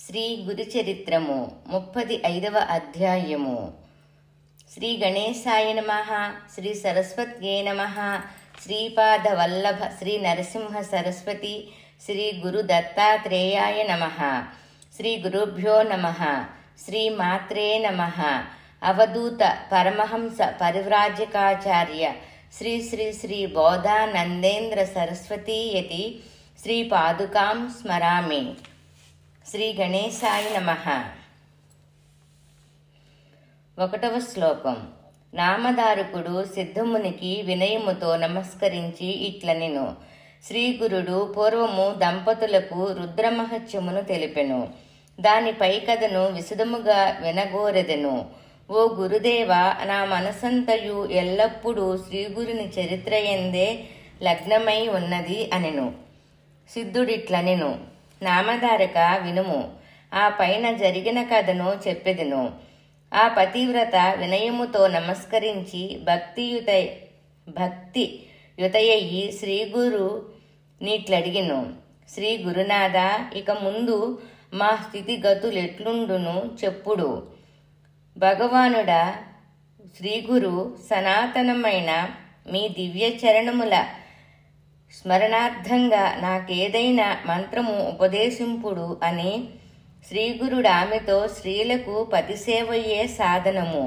శ్రీ గురుచరిత్రము 35వ అధ్యాయము. శ్రీ గణేశాయ నమః. శ్రీ సరస్వత్యై నమః. శ్రీపాద వల్లభ శ్రీ నరసింహ సరస్వతి శ్రీ గురు దత్తాత్రేయాయ నమః. శ్రీ గురుభ్యో నమః. శ్రీ మాత్రే నమః. అవధూత పరమహంస పరివ్రాజకాచార్య శ్రీ శ్రీ శ్రీ బోధానందేంద్ర సరస్వతీ యతి శ్రీ పాదుకాం స్మరామి. శ్రీ గణేశాయ నమః. 1వ శ్లోకం. నామధారకుడు సిద్ధమునికి వినయముతో నమస్కరించి ఇట్లనెను. శ్రీగురుడు పూర్వము దంపతులకు రుద్రమహత్యమును తెలిపెను. దానిపై కథను విశదముగా వినగోరెదెను. ఓ గురుదేవ, నా మనసంతయు ఎల్లప్పుడూ శ్రీగురుని చరిత్రయందే లగ్నమై ఉన్నది అనెను. సిద్ధుడిట్లనెను. నామధారక వినుము. ఆ పైన జరిగిన కథను చెప్పెదెను. ఆ పతివ్రత వినయముతో నమస్కరించి భక్తియుతయ్యి శ్రీగురు నీట్లడిగెను. శ్రీ గురునాథ, ఇక ముందు మా స్థితిగతులెట్లుండును చెప్పుడు. భగవానుడా, శ్రీగురు సనాతనమైన మీ దివ్య చరణముల స్మరణార్థంగా నాకేదైనా మంత్రము ఉపదేశింపుడు అని శ్రీగురుడామెతో, స్త్రీలకు పతిసేవయే సాధనము.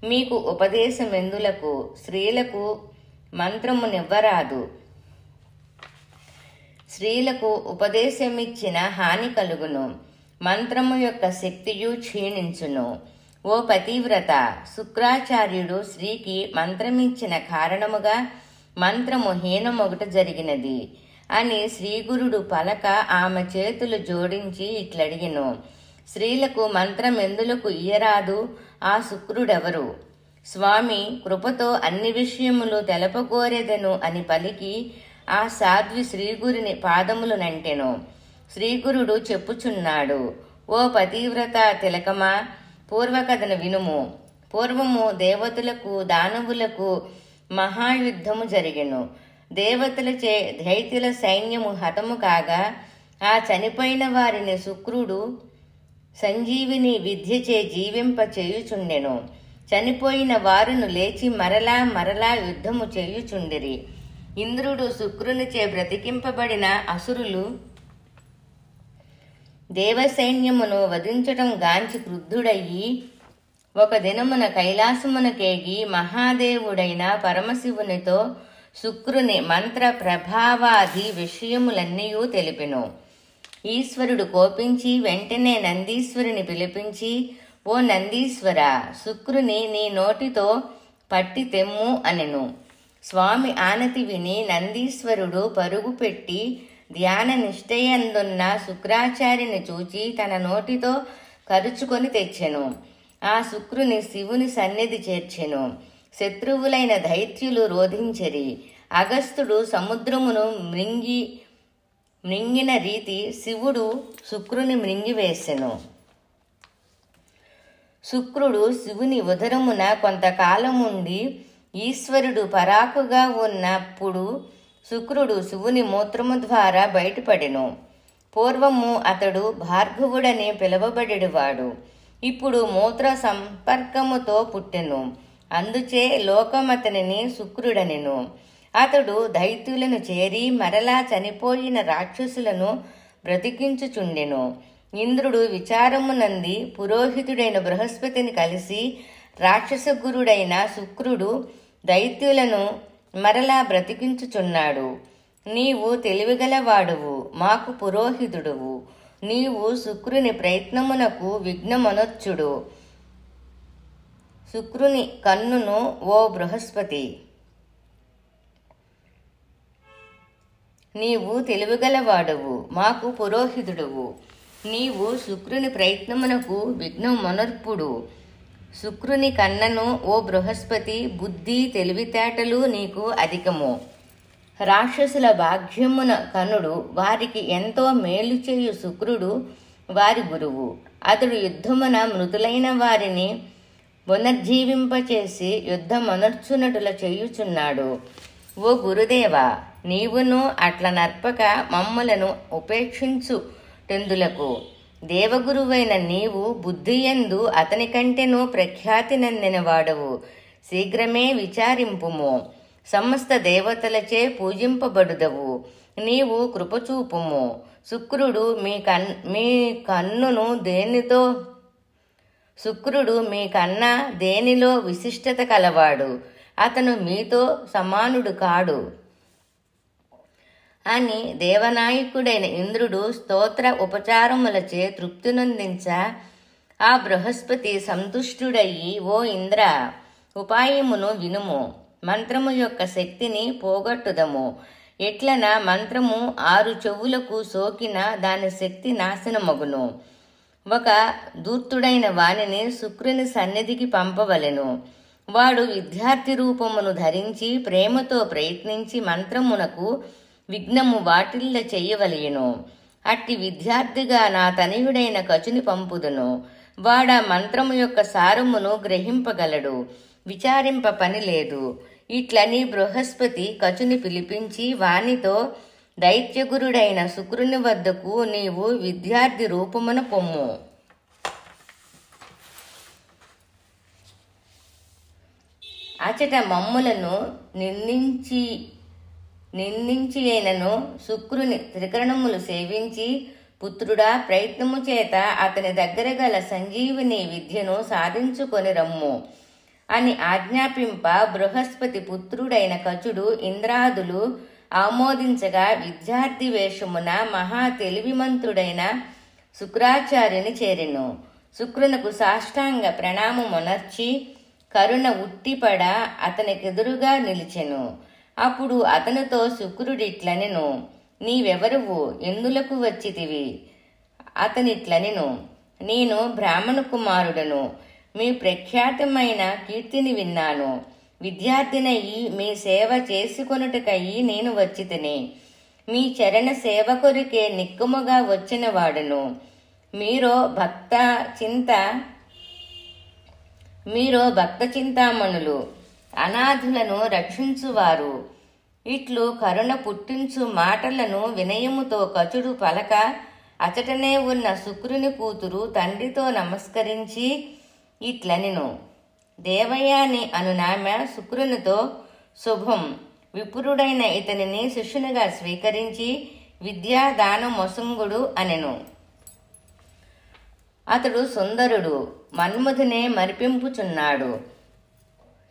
మీకు ఉపదేశమెందులకు? స్త్రీలకు మంత్రమునివ్వరాదు. స్త్రీలకు ఉపదేశమిచ్చిన హాని కలుగును. మంత్రము యొక్క శక్తియు క్షీణించును. ఓ పతివ్రత, శుక్రాచార్యుడు స్త్రీకి మంత్రమిచ్చిన కారణముగా మంత్రము హీనమొగట జరిగినది అని శ్రీగురుడు పలక ఆమె చేతులు జోడించి ఇట్లడిగెను. స్త్రీలకు మంత్రమెందులకు ఇయ్యరాదు? ఆ శుక్రుడెవరు? స్వామి కృపతో అన్ని విషయములు తెలపగోరెదను అని పలికి ఆ సాధ్వి శ్రీగురుని పాదములు నంటెను. శ్రీగురుడు చెప్పుచున్నాడు. ఓ పతివ్రత తిలకమా, పూర్వకథను వినుము. పూర్వము దేవతలకు దానవులకు మహాయుద్ధము జరిగెను. దేవతలచే దైత్యుల సైన్యము హతము కాగా ఆ చనిపోయిన వారిని శుక్రుడు సంజీవిని విద్యచే జీవింప చేయుచుండెను. చనిపోయిన వారును లేచి మరలా యుద్ధము చేయుచుండిరి. ఇంద్రుడు శుక్రునిచే బ్రతికింపబడిన అసురులు దేవసైన్యమును వధించటం గాంచి క్రుద్ధుడయ్యి ఒక దినమున కైలాసమునకేగి మహాదేవుడైన పరమశివునితో శుక్రుని మంత్ర ప్రభావాది విషయములన్నీయూ తెలిపెను. ఈశ్వరుడు కోపించి వెంటనే నందీశ్వరుని పిలిపించి, ఓ నందీశ్వర, శుక్రుని నీ నోటితో పట్టి తెమ్ము అనెను. స్వామి ఆనతి విని నందీశ్వరుడు పరుగు పెట్టి ధ్యాన నిష్ఠయందున్న శుక్రాచార్యుని చూచి తన నోటితో కరుచుకొని తెచ్చెను. ఆ శుక్రుని శివుని సన్నిధి చేర్చెను. శత్రువులైన దైత్యులు రోధించెరి. అగస్త్యుడు సముద్రమును మృంగిన రీతి శివుడు శుక్రుని మృంగివేసెను. శుక్రుడు శివుని ఉదరమున కొంతకాలముండి ఈశ్వరుడు పరాకుగా ఉన్నప్పుడు శుక్రుడు శివుని మూత్రము ద్వారా బయటపడెను. పూర్వము అతడు భార్గవుడని పిలువబడేవాడు. ఇప్పుడు మూత్ర సంపర్కముతో పుట్టెను. అందుచే లోకమతనిని శుక్రుడనెను. అతడు దైత్యులను చేరి మరలా చనిపోయిన రాక్షసులను బ్రతికించుచుండెను. ఇంద్రుడు విచారమునంది పురోహితుడైన బృహస్పతిని కలిసి, రాక్షస గురుడైన శుక్రుడు దైత్యులను మరలా బ్రతికించుచున్నాడు. నీవు తెలివిగలవాడువు, మాకు పురోహితుడువు. నీవు శుక్రుని ప్రయత్నమునకు విఘ్నమనొచ్చుడు. శుక్రుని కన్నును ఓ బృహస్పతి. నీవు తెలివిగలవాడువు, మాకు పురోహితుడువు. నీవు శుక్రుని ప్రయత్నమునకు విఘ్నమనర్పుడు. శుక్రుని కన్నను ఓ బృహస్పతి. బుద్ధి తెలివితేటలు నీకు అధికము. రాక్షసుల భాగ్యమున కనుడు. వారికి ఎంతో మేలు చేయు శుక్రుడు వారి గురువు. అతడు యుద్ధమున మృతులైన వారిని పునర్జీవింపచేసి యుద్ధమనర్చునటుల చేయుచున్నాడు. ఓ గురుదేవ, నీవును అట్ల నర్పక మమ్ములను ఉపేక్షించు టెందులకు. దేవగురువైన నీవు బుద్ధియందు అతని కంటెను ప్రఖ్యాతి నందిన వాడవు. శీఘ్రమే విచారింపుము. సమస్త దేవతలచే పూజింపబడుదవు. నీవు కృపచూపుము. శుక్రుడు మీ కన్నును శుక్రుడు మీకన్నా దేనిలో విశిష్టత కలవాడు. అతను మీతో సమానుడు కాడు అని దేవనాయకుడైన ఇంద్రుడు స్తోత్ర ఉపచారములచే తృప్తి నొందించ ఆ బృహస్పతి సంతుష్టుడయ్యి, ఓ ఇంద్ర, ఉపాయమును వినుము. మంత్రము యొక్క శక్తిని పోగొట్టుదము. ఎట్లన మంత్రము 6 చెవులకు సోకిన దాని శక్తి నాశనమగును. ఒక దూర్తుడైన వానిని శుక్రుని సన్నిధికి పంపవలెను. వాడు విద్యార్థి రూపమును ధరించి ప్రేమతో ప్రయత్నించి మంత్రమునకు విఘ్నము వాటిల్ల చెయ్యవలెను. అట్టి విద్యార్థిగా నా తనయుడైన కచుని పంపుదును. వాడ మంత్రము యొక్క సారమును గ్రహింపగలడు. విచారింప పని లేదు. ఇట్లని బృహస్పతి కచుని పిలిపించి వానితో, దైత్యగురుడైన శుక్రుని వద్దకు నీవు విద్యార్థి రూపమున పొమ్ము. అచట మమ్ములను నిందించి అయినను శుక్రుని త్రికరణములు సేవించి, పుత్రుడా, ప్రయత్నము చేత అతని దగ్గర గల సంజీవిని విద్యను సాధించుకొని రమ్ము అని ఆజ్ఞాపింప బృహస్పతి పుత్రుడైన కచుడు ఇంద్రాదులు ఆమోదించగా విద్యార్థి వేషమున మహా తెలివిమంతుడైన శుక్రాచార్యుని చేరెను. శుక్రునకు సాష్టాంగ ప్రణామమునర్చి కరుణ ఉట్టిపడ అతనికెదురుగా నిలిచెను. అప్పుడు అతనితో శుక్రుడిట్లనెను, నీవెవరువు, ఎందులకు వచ్చితివి? అతనిట్లనెను, నేను బ్రాహ్మణ కుమారుడను. మీ ప్రఖ్యాతమైన కీర్తిని విన్నాను. విద్యార్థినయ్యి మీ సేవ చేసుకొనుటకయ్యి నేను వచ్చితిని. మీ చరణ సేవ కొరికే నిక్కుముగా వచ్చిన వాడను. మీరో భక్త చింతామణులు, అనాథులను రక్షించువారు. ఇట్లు కరుణ పుట్టించు మాటలను వినయముతో కచుడు పలక, అచటనే ఉన్న శుక్రుని కూతురు తండ్రితో నమస్కరించి ఇట్లనెను, దేవయాని అనునామె శుక్రునితో, శుభం. విపురుడైన ఇతనిని శిష్యునిగా స్వీకరించి విద్యా దానమొసంగుడు అనెను. అతడు సుందరుడు, మన్మధునే మరిపింపుచున్నాడు.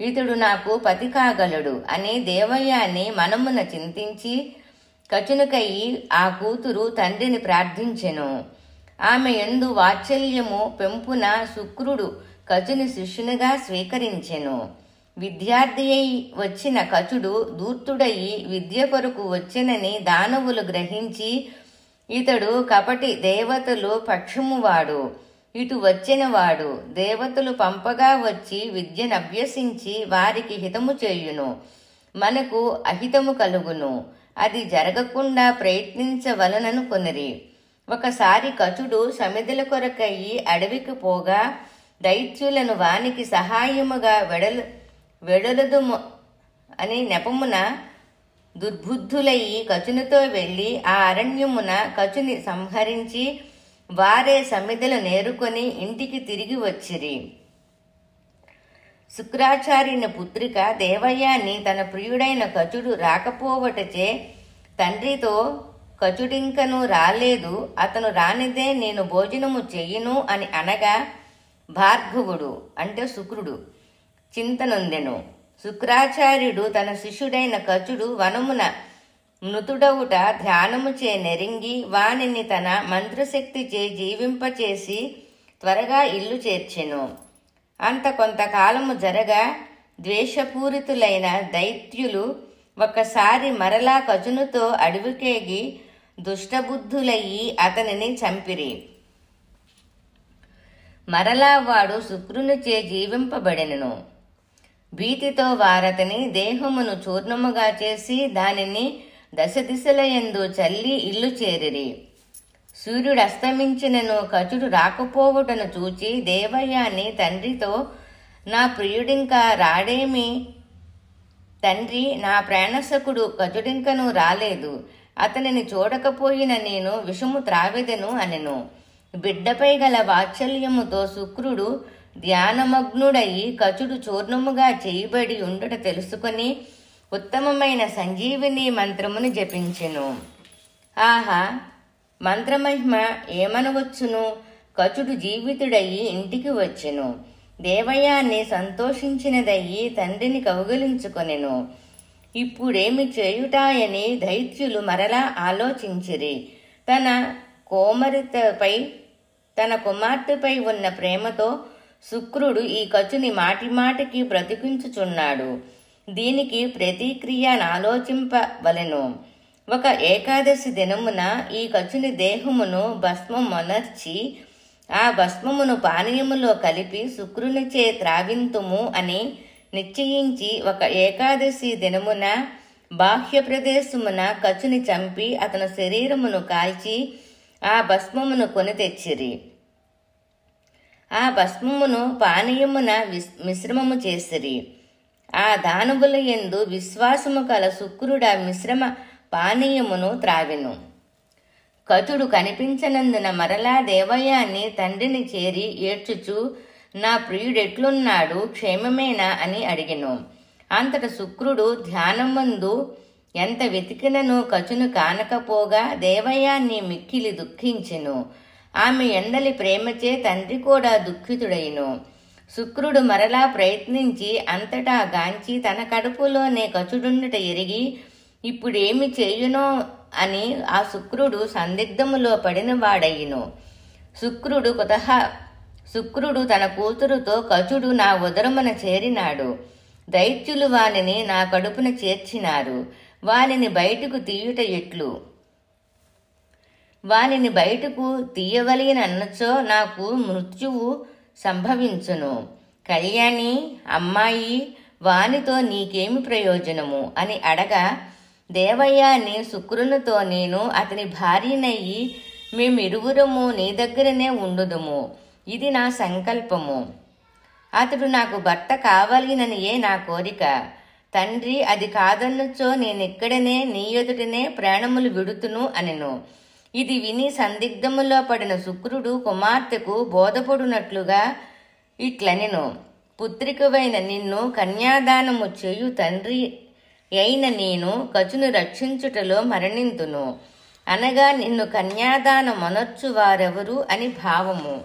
ఇతడు నాకు పతి కాగలడు అని దేవయాని మనమున చింతించి కచునికయ్యి ఆ కూతురు తండ్రిని ప్రార్థించెను. ఆమె యందు వాత్సల్యము పెంపున శుక్రుడు కచుని శిష్యునిగా స్వీకరించెను. విద్యార్థి అయి వచ్చిన కచుడు ధూర్తుడయి విద్య కొరకు వచ్చెనని దానవులు గ్రహించి, ఇతడు కపటి దేవతలు పక్షమువాడు, ఇటు వచ్చినవాడు దేవతలు పంపగా వచ్చి విద్యనభ్యసించి వారికి హితము చేయును, మనకు అహితము కలుగును. అది జరగకుండా ప్రయత్నించవలనను కొనిరి. ఒకసారి కచుడు సమిధుల కొరకయ్యి అడవికి పోగా దైత్యులను వానికి సహాయముగా వెడలదుము అని నెపమున దుర్బుద్ధులయ్యి కచునితో వెళ్లి ఆ అరణ్యమున కచుని సంహరించి వారే సమిధులు నేరుకొని ఇంటికి తిరిగి వచ్చిరి. శుక్రాచార్యుని పుత్రిక దేవయాని తన ప్రియుడైన కచుడు రాకపోవటచే తండ్రితో, కచుడింకను రాలేదు, అతను రానిదే నేను భోజనము చెయ్యను అని అనగా భార్గవుడు అంటే శుక్రుడు చింతనొందెను. శుక్రాచార్యుడు తన శిష్యుడైన కచుడు వనమున మృతుడవుట ధ్యానముచే నెరింగి వానిని తన మంత్రశక్తిచే జీవింపచేసి త్వరగా ఇల్లు చేర్చెను. అంత కొంతకాలము జరగా ద్వేషపూరితులైన దైత్యులు ఒకసారి మరలా కచునుతో అడవికేగి దుష్టబుద్ధులయ్యి అతనిని చంపిరి. మరలా వాడు శుక్రునిచే జీవింపబడెను. భీతితో వారతని దేహమును చూర్ణముగా చేసి దానిని దశ దిశలయందు చల్లి ఇల్లు చేరిరి. సూర్యుడు అస్తమించినను కచుడు రాకపోవుటను చూచి దేవయాని తండ్రితో, నా ప్రియుడింకా రాడేమి? తండ్రి, నా ప్రాణసకుడు కచుడింకను రాలేదు, అతనిని చూడకపోయిన నేను విషము త్రావెదెను అనెను. బిడ్డపై గల వాత్సల్యముతో శుక్రుడు ధ్యానమగ్నుడయి కచుడు చూర్ణముగా చేయబడి ఉండుట తెలుసుకొని ఉత్తమమైన సంజీవిని మంత్రమును జపించెను. ఆహా, మంత్రమహిమ ఏమనవచ్చును? కచుడు జీవితుడయి ఇంటికి వచ్చెను. దేవయాని సంతోషించినదయ్యి తండ్రిని కౌగిలించుకొనెను. ఇప్పుడేమి చేయుటాయని దైత్యులు మరలా ఆలోచించిరి. తన కుమార్తెపై ఉన్న ప్రేమతో శుక్రుడు ఈ కచుని మాటిమాటికి బ్రతికించుచున్నాడు. దీనికి ప్రతిక్రియ ఆలోచింపవలెను. ఒక ఏకాదశి దినమున ఈ కచుని దేహమును భస్మమొనర్చి ఆ భస్మమును పానీయములో కలిపి శుక్రునిచే త్రావింతుము అని నిశ్చయించి ఒక ఏకాదశి దినమున బాహ్య ప్రదేశమున కచుని చంపి అతని శరీరమును కాల్చి ఆ భస్మమును కొని తెచ్చిరి. ఆ భస్మమును పానీయమున మిశ్రమము చేసిరి. ఆ దానవుల యందు విశ్వాసము కల శుక్రుడు ఆ మిశ్రమ పానీయమును త్రావెను. కచుడు కనిపించనందున మరలా దేవయాని తండ్రిని చేరి ఏడ్చుచు, నా ప్రియుడెట్లున్నాడు, క్షేమమేనా అని అడిగెను. అంతట శుక్రుడు ధ్యానమందు ఎంత వెతికినను కచును కానకపోగా దేవయాని మిక్కిలి దుఃఖించెను. ఆమె ఎందలి ప్రేమచే తండ్రి కూడా దుఃఖితుడైను. శుక్రుడు మరలా ప్రయత్నించి అంతటా గాంచి తన కడుపులోనే కచుడుండుట ఎరిగి ఇప్పుడేమి చేయునో అని ఆ శుక్రుడు సందిగ్ధములో పడినవాడయ్యును. శుక్రుడు తన కూతురుతో, కచుడు నా ఉదరమున చేరినాడు. దైత్యులు వానిని నా కడుపున చేర్చినారు. వానిని బయటకు తీయుట ఎట్లు? వానిని బయటకు తీయవలనన్నచో నాకు మృత్యువు సంభవించును. కళ్యాణి, అమ్మాయి, వానితో నీకేమి ప్రయోజనము అని అడగా దేవయాని శుక్రునితో, నేను అతని భార్యనయ్యి మేమిరువురము నీ దగ్గరనే ఉండుదుము. ఇది నా సంకల్పము. అతడు నాకు భర్త కావాలిననియే నా కోరిక. తండ్రి అది కాదన్నచో నేనిక్కడనే నీ ఎదుటనే ప్రాణములు విడుతును అనెను. ఇది విని సందిగ్ధములో పడిన శుక్రుడు కుమార్తెకు బోధపడునట్లుగా ఇట్లనెను, పుత్రికవైన నిన్ను కన్యాదానము చేయు తండ్రి అయిన నేను కచును రక్షించుటలో మరణింతును. అనగా నిన్ను కన్యాదానమొనర్చు వారెవరు అని భావము.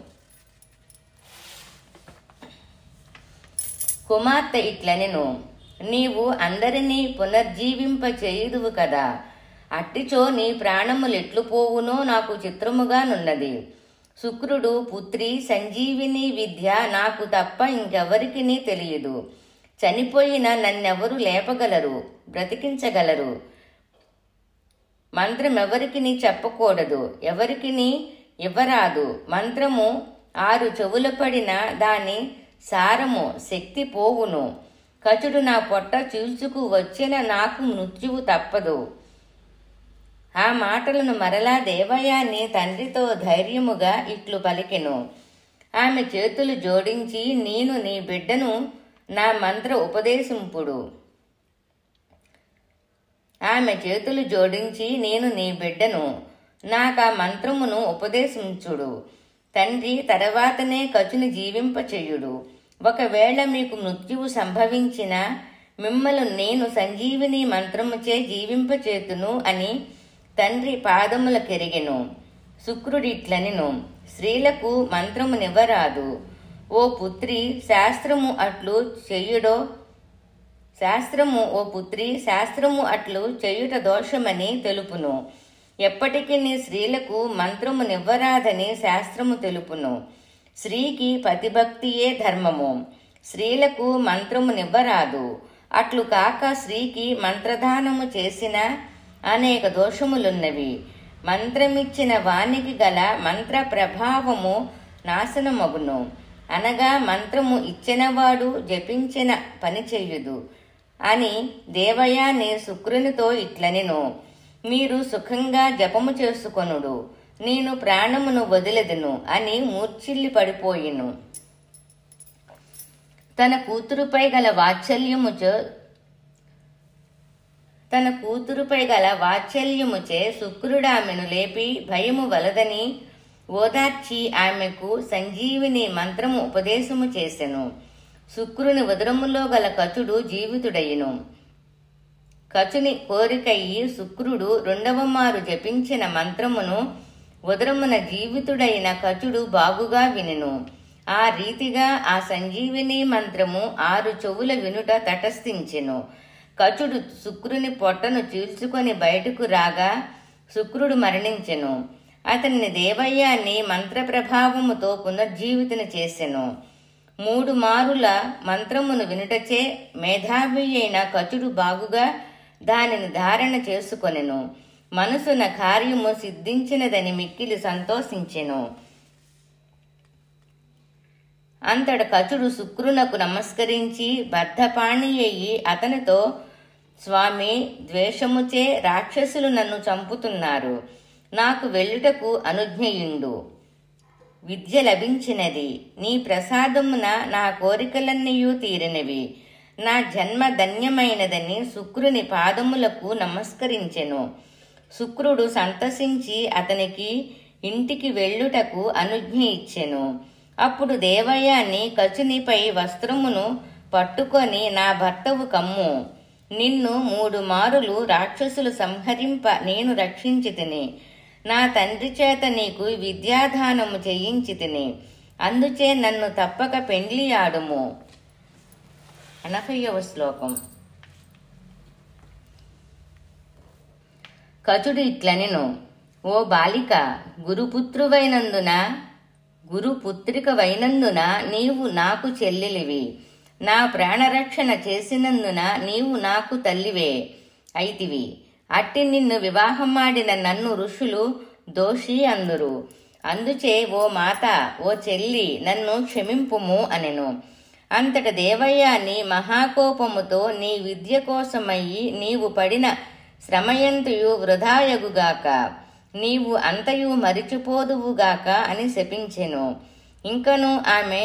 కుమార్తె ఇట్లనెను, నీవు అందరినీ పునర్జీవింపచేయుదువు కదా. అట్టిచో నీ ప్రాణములెట్లు పోవునో నాకు చిత్రముగానున్నది. శుక్రుడు, పుత్రి, సంజీవిని విద్య నాకు తప్ప ఇంకెవరికినీ తెలియదు. చనిపోయిన నన్నెవరు లేపగలరు, బ్రతికించగలరు. మంత్రమెవరికిని చెప్పకూడదు, ఎవరికిని ఇవ్వరాదు. మంత్రము 6 చెవుల పడిన దాని సారము శక్తి పోవును. కచుడు నా పొట్ట చీల్చుకు వచ్చిన నాకు మృత్యువు తప్పదు. ఆ మాటలను మరలా దేవయాని తండ్రితో ధైర్యముగా ఇట్లు పలికెను. ఆమె చేతులు జోడించి, నేను నీ బిడ్డను నా మంత్ర ఉపదేశింపుడు. ఆమె చేతులు జోడించి, నేను నీ బిడ్డను, నాకా మంత్రమును ఉపదేశించుడు. తండ్రి తర్వాతనే కచుని జీవింపచేయుడు. ఒకవేళ మీకు మృత్యువు సంభవించిన మిమ్మల్ని నేను సంజీవిని మంత్రముచే జీవింపచేతును అని తండ్రి పాదములకెరిగెను. శుక్రుడిట్లనెను, స్త్రీలకు మంత్రమునివ్వరాదు. ఓ పుత్రి, శాస్త్రము అట్లు చేయుట దోషమని తెలుపును. ఎప్పటికీ నీ స్త్రీలకు మంత్రమునివ్వరాదని శాస్త్రము తెలుపును. స్త్రీకి పతిభక్తియే ధర్మము. స్త్రీలకు మంత్రమునివ్వరాదు. అట్లు కాక స్త్రీకి మంత్రదానము చేసిన అనేక దోషములున్నవి. మంత్రమిచ్చిన వానికి గల మంత్ర ప్రభావము నాశనమగును. అనగా మంత్రము ఇచ్చినవాడు జపించిన పని చెయ్యుదు అని దేవయాని శుక్రునితో ఇట్లనెను, మీరు సుఖంగా జపము చేసుకొనుడు, నేను ప్రాణమును వదిలెదను అని మూర్ఛిల్లి పడిపోయిను. తన కూతురుపై గల వాత్సల్యముచే శుక్రుడామెను లేపి భయము వలదని ఓదార్చి ఆమెకు సంజీవిని మంత్రము ఉపదేశము చేసెను. శుక్రుని ఉదరములో గల కచుడు జీవితుడయ్యను. కచుని కోరికయ్యి శుక్రుడు రెండవ మారు జపించిన మంత్రమును ఉదరమున జీవితుడైన కచుడు బాగుగా వినెను. ఆ రీతిగా ఆ సంజీవిని మంత్రము 6 చెవుల వినుట తటస్థించెను. కచుడు శుక్రుని పొట్టను చీల్చుకొని బయటకు రాగా శుక్రుడు మరణించెను. అతన్ని దేవయ్యాన్ని మంత్రప్రభావముతో పునర్జీవితను చేసెను. 3 మారుల మంత్రమును వినుటచే మేధావి అయిన కచుడు బాగుగా దానిని ధారణ చేసుకొనెను. మనసున కార్యము సిద్ధించినదని మిక్కిలి సంతోషించెను. అంతట కచుడు శుక్రునకు నమస్కరించి బద్ధపాణి అయ్యి అతనితో, స్వామి, ద్వేషముచే రాక్షసులు నన్ను చంపుతున్నారు. నాకు వెళ్ళుటకు అనుజ్ఞయుండు. విద్య లభించినది. నీ ప్రసాదమున నా కోరికలన్నీయూ తీరినవి. నా జన్మ ధన్యమైనదని శుక్రుని పాదములకు నమస్కరించెను. శుక్రుడు సంతసించి అతనికి ఇంటికి వెళ్ళుటకు అనుజ్ఞ ఇచ్చెను. అప్పుడు దేవయ్యాన్ని కచునిపై వస్త్రమును పట్టుకొని, నా భర్తవు కమ్ము. నిన్ను 3 మారులు రాక్షసులు సంహరింప నేను రక్షించి తిని, నా తండ్రి చేత నీకు విద్యాదానము చేయించి తిని, అందుచే నన్ను తప్పక పెండ్లియాడుము. 80వ శ్లోకం. కచుడు ఇట్లనెను, ఓ బాలిక, గురుపుత్రికవైనందున నీవు నాకు చెల్లెలివి. నా ప్రాణరక్షణ చేసినందున నీవు నాకు తల్లివే అయితివి. అట్టి నిన్ను వివాహమాడిన నన్ను ఋషులు దోషి అందురు. అందుచే ఓ మాత, ఓ చెల్లి, నన్ను క్షమింపుము అనెను. అంతట దేవయ్యాని మహాకోపముతో, నీ విద్య కోసమయ్యి నీవు పడిన శ్రమయంతయు వృధాయగుగాక, నీవు అంతయు మరిచిపోదువుగాక అని శపించెను. ఇంకను ఆమె,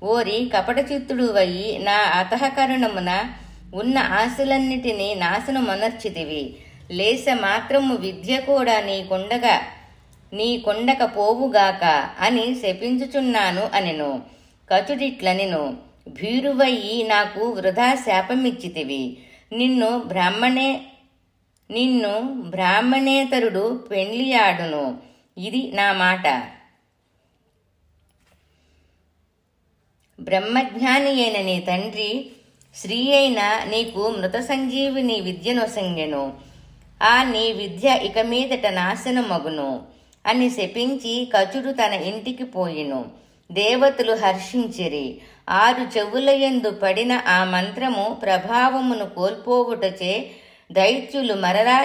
ఓరి కపటచిత్తుడువయ్యి నా అంతఃకరణమున ఉన్న ఆశలన్నిటినీ నాశనమొనర్చితివి. లేస మాత్రము విద్య కూడా నీకొండక పోవుగాక అని శపించుచున్నాను అనెను. కచుడిట్లనెను, భీరువయ్యి నాకు వృధా శాపమిచ్చితివి. నిన్ను బ్రాహ్మణేతరుడు పెండ్లియాడును. ఇది నా మాట. బ్రహ్మజ్ఞాని అయిన నీ తండ్రి శ్రీ అయిన నీకు మృత సంజీవిని విద్యనొసంగెను. ఆ నీ విద్య ఇక మీదట నాశనమగును అని శపించి కచుడు తన ఇంటికి పోయిను. దేవతలు హర్షించిరి. 6 చెవులయందు పడిన ఆ మంత్రము ప్రభావమును కోల్పోవుటచే దైత్యులు మరలా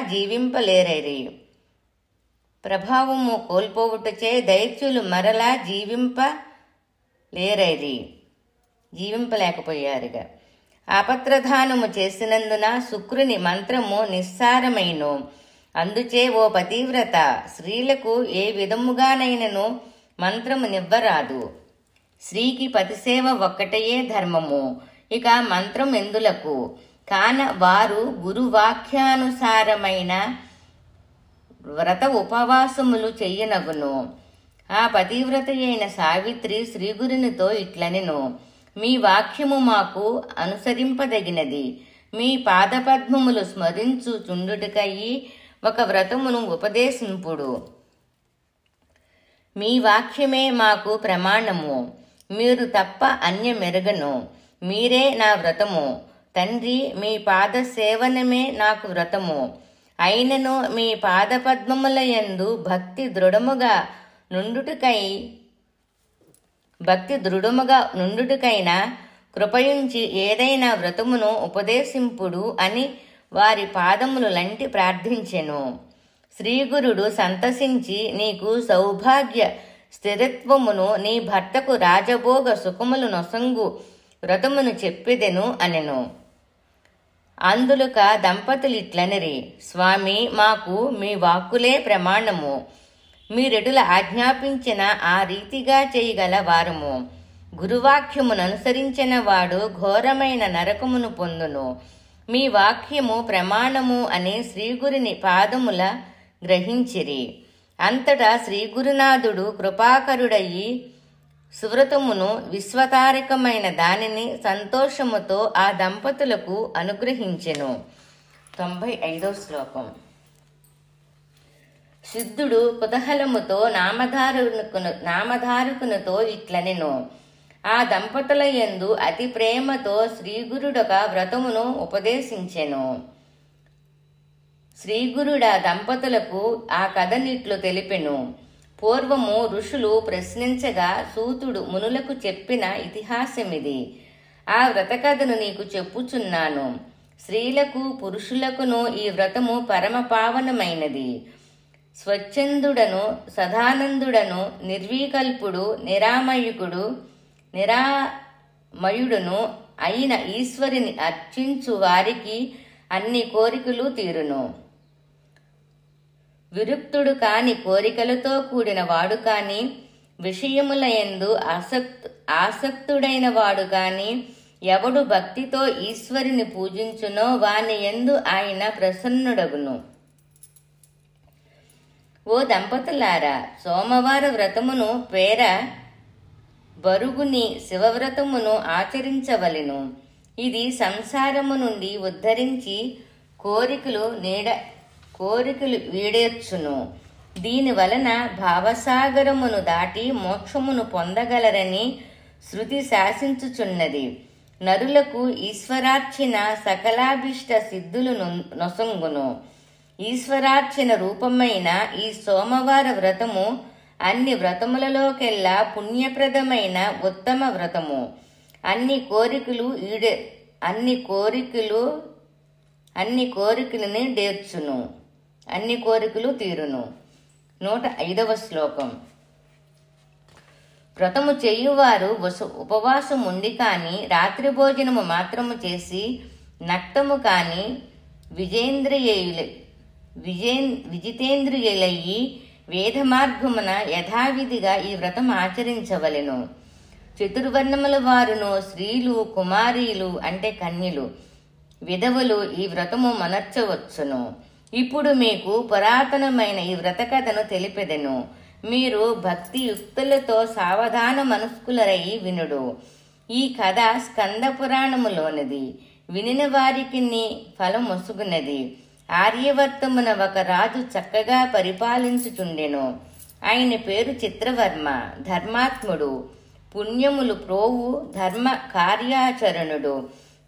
జీవింపలేకపోయారుగా. అపత్రధానము చేసినందున శుక్రుని మంత్రము నిస్సారమైను. అందుచే ఓ పతివ్రత, స్త్రీలకు ఏ విధముగానైనను మంత్రము నివ్వరాదు. స్త్రీకి పతిసేవ ఒక్కటయే ధర్మము. ఇక మంత్రం ఎందులకు? కాన వారు గురువాక్యానుసారమైన వ్రత ఉపవాసములు చెయ్యనగును. ఆ పతివ్రత అయిన సావిత్రి శ్రీగురునితో ఇట్లనెను, మీ వాక్యము మాకు అనుసరింపదగినది. మీ పాదపద్మములు స్మరించుచుండుటకయ్యి ఒక వ్రతమును ఉపదేశింపుడు. మీ వాక్యమే మాకు ప్రమాణము. మీరు తప్ప అన్యమెరగను. మీరే నా వ్రతము. తండ్రి, మీ పాద సేవనమే నాకు వ్రతము. అయినను మీ పాదపద్మములయందు భక్తి దృఢముగా నుండుటకైనా కృపయుంచి ఏదైనా వ్రతమును ఉపదేశింపుడు అని వారి పాదములు లంటి ప్రార్థించెను. శ్రీగురుడు సంతసించి, నీకు సౌభాగ్య స్థిరత్వమును, నీ భర్తకు రాజభోగ సుఖములు నొసంగు వ్రతమును చెప్పెదెను అనెను. అందులక దంపతులిట్లనిరి, స్వామి, మాకు మీ వాక్కులే ప్రమాణము. మీరెటుల ఆజ్ఞాపించిన ఆ రీతిగా చేయగల వారము. గురువాక్యమును అనుసరించిన వాడు ఘోరమైన నరకమును పొందును. మీ వాక్యము ప్రమాణము అని శ్రీగురుని పాదముల గ్రహించిరి. అంతటా శ్రీగురునాథుడు కృపాకరుడయి సువ్రతమును విశ్వతారకమైన దానిని సంతోషముతో ఆ దంపతులకు అనుగ్రహించెను. 95వ శ్లోకం. సిద్ధుడు కుతూహలముతో నామధారకునితో ఇట్లనెను. ఆ దంపతుల యందు అతి ప్రేమతో శ్రీగురుడొక వ్రతమును ఉపదేశించెను. శ్రీగురుడ దంపతులకు ఆ కథనిట్లు తెలిపెను. పూర్వము ఋషులు ప్రశ్నించగా సూతుడు మునులకు చెప్పిన ఇతిహాసమిది. ఆ వ్రతకథను నీకు చెప్పుచున్నాను. స్త్రీలకు పురుషులకును ఈ వ్రతము పరమ పావనమైనది. స్వచ్ఛందుడను సదానందుడను నిర్వికల్పుడు నిరామయుడును అయిన ఈశ్వరుని అర్చించు వారికి అన్ని కోరికలు తీరును. విరుక్తుడు కాని కోరికలతో కూడిన వాడు కాని, విషయముల యందు ఆసక్తుడైన వాడు కాని ఎవడు భక్తితో ఈశ్వరుని పూజించునో వాని యందు ఆయన ప్రసన్నుడగును. ఓ దంపతులారా, సోమవార వ్రతమును పేర బరుగుని శివవ్రతమును ఆచరించవలెను. ఇది సంసారము నుండి ఉద్ధరించి కోరికలు వీడేర్చును. దీని వలన భావసాగరమును దాటి మోక్షమును పొందగలరని శృతి శాసించుచున్నది. నరులకు ఈశ్వరార్చన సకలాభిష్ట సిద్ధులు నొసంగును. ఈశ్వరార్చన రూపమైన ఈ సోమవార వ్రతము అన్ని వ్రతములలోకెల్లా పుణ్యప్రదమైన ఉత్తమ వ్రతము. అన్ని కోరికలు తీరును. 105వ శ్లోకం. వ్రతము చేయువారు ఉపవాసముండి కాని, రాత్రి భోజనము మాత్రము చేసి, నక్తము కాని విజితేంద్రియులయ్యి వేదమార్గమున యథావిధిగా ఈ వ్రతం ఆచరించవలెను. చతుర్వర్ణముల వారును, స్త్రీలు, కుమారీలు అంటే కన్యలు, విధవులు ఈ వ్రతము మనర్చవచ్చును. ఇప్పుడు మీకు పురాతనమైన ఈ వ్రత కథను తెలిపెదెను. మీరు భక్తియుక్తులతో సావధాన మనస్కులరై వినుడు. ఈ కథ స్కంద పురాణములోనిది. వినిన వారికి ఫలమొసుగునది. ఆర్యవర్తమున ఒక రాజు చక్కగా పరిపాలించుచుండెను. ఆయన పేరు చిత్రవర్మ. ధర్మాత్ముడు, పుణ్యములు ప్రోవు ధర్మ కార్యాచరణుడు,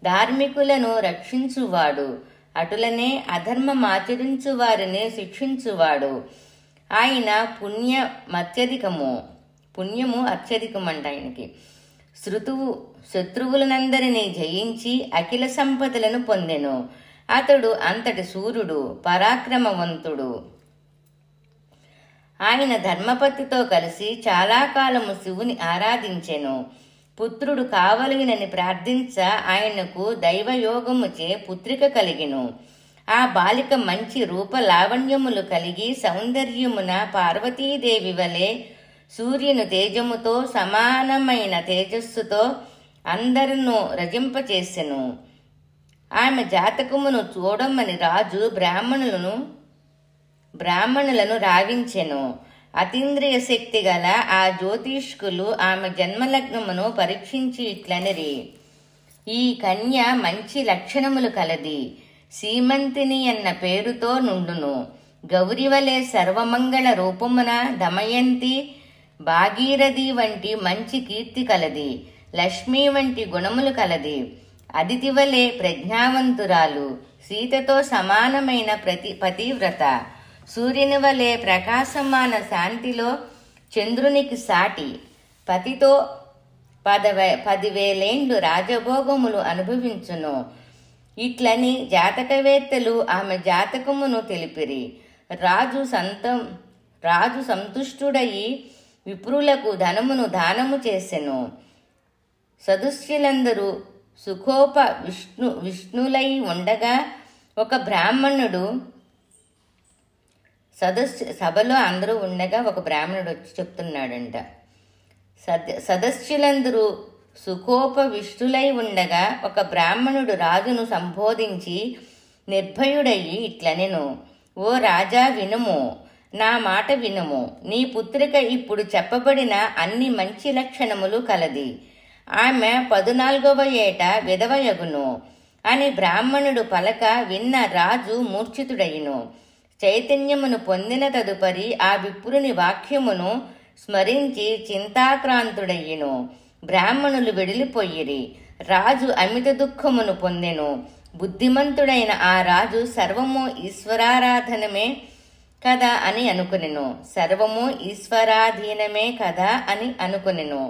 ధార్మికులను రక్షించువాడు, అటులనే అధర్మమాచరించు వారిని శిక్షించువాడు. ఆయన పుణ్యము అత్యధికమంట ఆయనకి. శత్రువులనందరినీ జయించి అఖిల సంపదలను పొందెను. అతడు అంతటి సూర్యుడు, పరాక్రమవంతుడు. ఆయన ధర్మపతితో కలిసి చాలా కాలము శివుని ఆరాధించెను. పుత్రుడు కావలగినని ప్రార్థించ ఆయనకు దైవయోగముచే పుత్రిక కలిగెను. ఆ బాలిక మంచి రూప లావణ్యములు కలిగి సౌందర్యమున పార్వతీదేవి వలె సూర్యుని తేజముతో సమానమైన తేజస్సుతో అందరినూ రజింపచేసెను. ఆమె జాతకమును చూడమని రాజు బ్రాహ్మణులను రావించెను. అతీంద్రియ శక్తి గల ఆ జ్యోతిష్కులు ఆమె జన్మలగ్నమును పరీక్షించి ఇట్లనిరి: ఈ కన్య మంచి లక్షణములు కలది, సీమంతిని అన్న పేరుతో నుండును. గౌరివలే సర్వమంగళ రూపమున దమయంతి, భాగీరథి వంటి మంచి కీర్తి కలది. లక్ష్మి వంటి గుణములు కలది. అదితి వలె ప్రజ్ఞావంతురాలు, సీతతో సమానమైన పతివ్రత, సూర్యుని వలె ప్రకాశమాన శాంతిలో చంద్రునికి సాటి, పతితో 10,000 రాజభోగములు అనుభవించును. ఇట్లని జాతకవేత్తలు ఆమె జాతకమును తెలిపిరి. రాజు సంతుష్టుడయి విప్రులకు ధనమును దానము చేసెను. సదస్యులందరూ విష్ణులై ఉండగా ఒక బ్రాహ్మణుడు సభలో అందరూ ఉండగా ఒక బ్రాహ్మణుడు వచ్చి చెప్తున్నాడంట. సదస్యులందరూ విష్ణులై ఉండగా ఒక బ్రాహ్మణుడు రాజును సంబోధించి నిర్భయుడయ్యి ఇట్లనెను: ఓ రాజా, వినుము. నా మాట వినుము. నీ పుత్రిక ఇప్పుడు చెప్పబడిన అన్ని మంచి లక్షణములు కలది. ఆమె 14వ ఏట విధవయగును అని బ్రాహ్మణుడు పలక విన్న రాజు మూర్ఛితుడయ్యును. చైతన్యమును పొందిన తదుపరి ఆ విప్రుని వాక్యమును స్మరించి చింతాక్రాంతుడయ్యును. బ్రాహ్మణులు వెడిలిపోయిరి. రాజు అమిత దుఃఖమును పొందెను. బుద్ధిమంతుడైన ఆ రాజు సర్వము ఈశ్వరారాధనమే కదా అని అనుకునెను. సర్వము ఈశ్వరాధీనమే కదా అని అనుకునెను.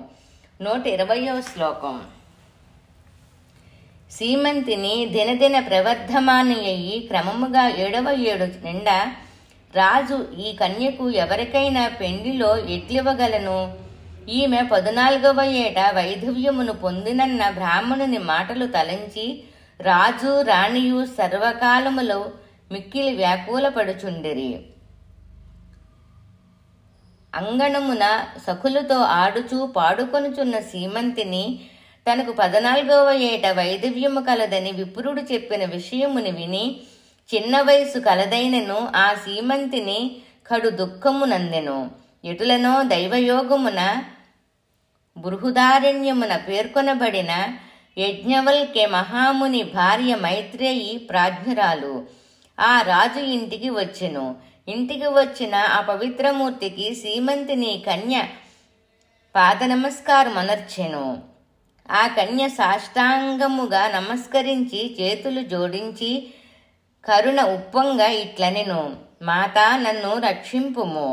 120వ శ్లోకం. సీమంతిని దినదిన ప్రవర్ధమానయ్యి క్రమముగా 7వ ఏడు నిండా రాజు ఈ కన్యకు ఎవరికైనా పెండిలో ఎట్లివ్వగలను? ఈమె 14వ ఏట వైధవ్యమును పొందినన్న బ్రాహ్మణుని మాటలు తలంచి రాజు రాణియు సర్వకాలములో మిక్కిలి వ్యాకులపడుచుండిరి. అంగణమున సఖులతో ఆడుచూ పాడుకొనుచున్న సీమంతిని తనకు 14వ ఏట వైధవ్యము కలదని విప్రుడు చెప్పిన విషయముని విని చిన్న వయసు కలదైనను ఆ సీమంతిని కడు దుఃఖమునందెను. ఎటులనో దైవయోగమున బృహదారణ్యమున పేర్కొనబడిన యజ్ఞవల్క్య మహాముని భార్య మైత్రేయి ప్రాజ్ఞురాలు. ఆ రాజు ఇంటికి వచ్చెను. ఇంటికి వచ్చిన ఆ పవిత్రమూర్తికి సీమంతిని కన్య పాదనమస్కారమనర్చెను. ఆ కన్య సాష్టాంగముగా నమస్కరించి చేతులు జోడించి కరుణ ఉప్పొంగా ఇట్లనెను. మాతా, నన్ను రక్షింపుము.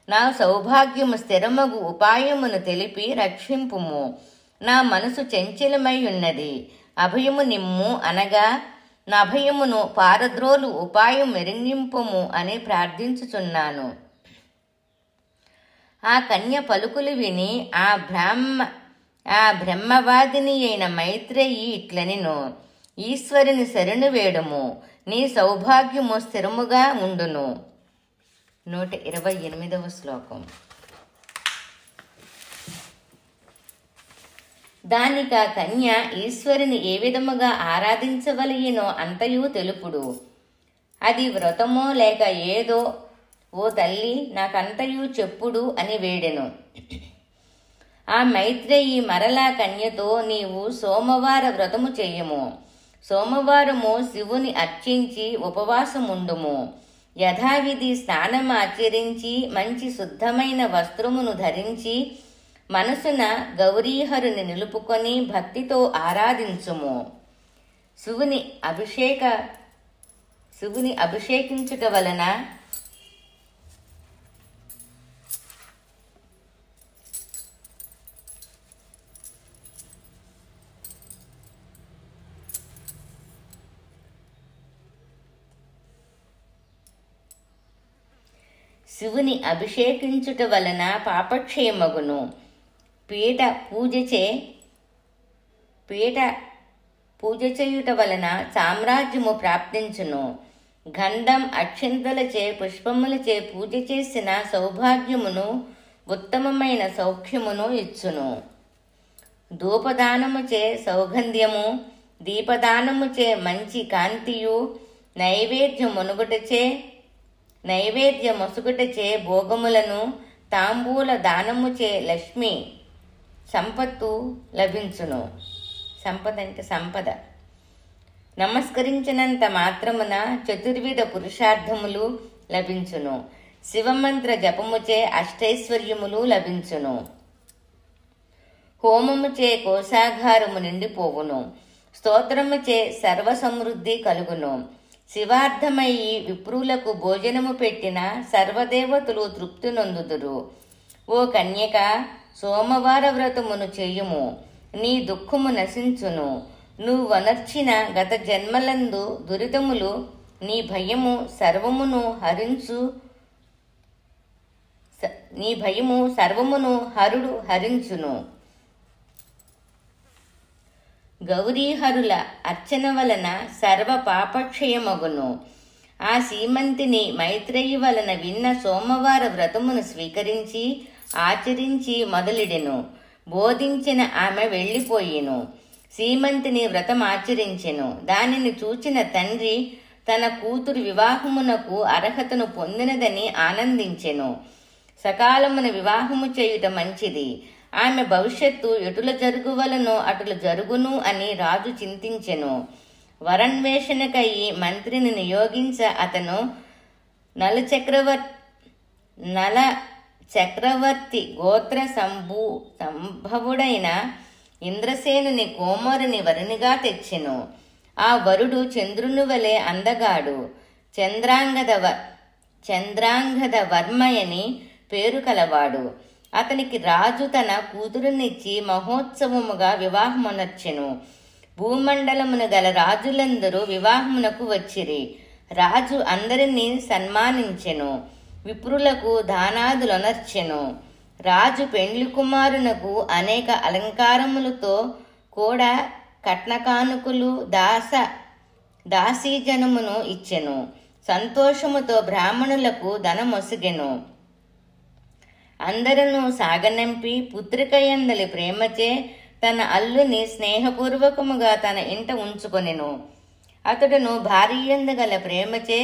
నా సౌభాగ్యము స్థిరమగు ఉపాయమును తెలిపి రక్షింపుము. నా మనసు చంచలమై ఉన్నది. అభయము నిమ్ము అనగా నా భయమును పారద్రోలు ఉపాయం మెరింగింపుము అని ప్రార్థించుచున్నాను. ఆ కన్య పలుకులు విని ఆ బ్రహ్మవాదిని అయిన మైత్రేయి ఇట్లనెను. ఈశ్వరుని శరణు వేడుము. నీ సౌభాగ్యము స్థిరముగా ఉండును. 128వ శ్లోకం. దానిక కన్య ఈశ్వరుని ఏ విధముగా ఆరాధించవలయనో అంతయు తెలుపుడు. అది వ్రతమో లేక ఏదో, ఓ తల్లి నాకంతయు చెప్పుడు అని వేడెను. ఆ మైత్రేయి మరలా కన్యతో, నీవు సోమవార వ్రతము చెయ్యము. సోమవారము శివుని అర్చించి ఉపవాసముండుము. యథావిధి స్నానమాచరించి మంచి శుద్ధమైన వస్త్రమును ధరించి మనసున గౌరీహరుని నిలుపుకొని భక్తితో ఆరాధించుము. శివుని అభిషేకించుట వలన పాపక్షయమగును. పీఠ పూజ చేయుట వలన సామ్రాజ్యము ప్రాప్తించును. గంధం అక్షింతలచే పుష్పములచే పూజ చేసిన సౌభాగ్యమును ఉత్తమమైన సౌఖ్యమును ఇచ్చును. ధూపదానముచే సౌగంధ్యము, దీపదానముచే మంచి కాంతియు, నైవేద్యమొసుగుటచే భోగములను, తాంబూల దానముచే లక్ష్మి సంపత్తు లభించును. సంపద అంటే సంపద. నమస్కరించినంత మాత్రమున చతుర్విధ పురుషార్థములు లభించును. శివమంత్ర జపముచే అష్టైశ్వర్యములు లభించును. హోమముచే కోశాగారము నిండిపోవును. స్తోత్రముచే సర్వసమృద్ధి కలుగును. శివార్థమయ్యి విప్రులకు భోజనము పెట్టిన సర్వదేవతలు తృప్తి నొందుదురు. ఓ కన్యక, సోమవార వ్రతమును చెయ్యుము. నీ దుఃఖము నశించును. నువ్వనర్చిన గత జన్మలందు దురితములు నీ భయము సర్వమును హరించును. గౌరీహరుల అర్చన వలన సర్వ పాపక్షయమగును. ఆ సీమంతిని మైత్రేయి వలన విన్న సోమవార వ్రతమును స్వీకరించి ఆచరించి మొదలిడెను. బోధించిన ఆమె వెళ్ళిపోయిను. సీమంతిని వ్రతం ఆచరించెను. దానిని చూచిన తండ్రి తన కూతురు వివాహమునకు అర్హతను పొందినదని ఆనందించెను. సకాలమున వివాహము చేయుట మంచిది, ఆమె భవిష్యత్తు ఎటుల జరుగువలనో అటుల జరుగును అని రాజు చింతించెను. వరన్వేషణకై మంత్రిని నియోగించ అతను నల చక్రవర్తి గోత్ర సంభవుడైన ఇంద్రసేనుని కోమరుని వరునిగా తెచ్చెను. ఆ వరుడు చంద్రుని వలె అందగాడు. చంద్రాంగద వర్మయని పేరు కలవాడు. అతనికి రాజు తన కూతురునిచ్చి మహోత్సవముగా వివాహమునర్చెను. భూమండలమును గల రాజులందరూ వివాహమునకు వచ్చిరి. రాజు అందరినీ సన్మానించెను, విప్రులకు దానాదులొనర్చెను. రాజు పెండ్లి కుమారునకు అనేక అలంకారములతో కూడా కట్నకానుకలు దాసీజనమును ఇచ్చెను. సంతోషముతో బ్రాహ్మణులకు ధనమొసగెను. అందరూ సాగనంపి పుత్రికయందలి ప్రేమచే తన అల్లుని స్నేహపూర్వకముగా తన ఇంట ఉంచుకొనెను. అతడును భార్యందగల ప్రేమచే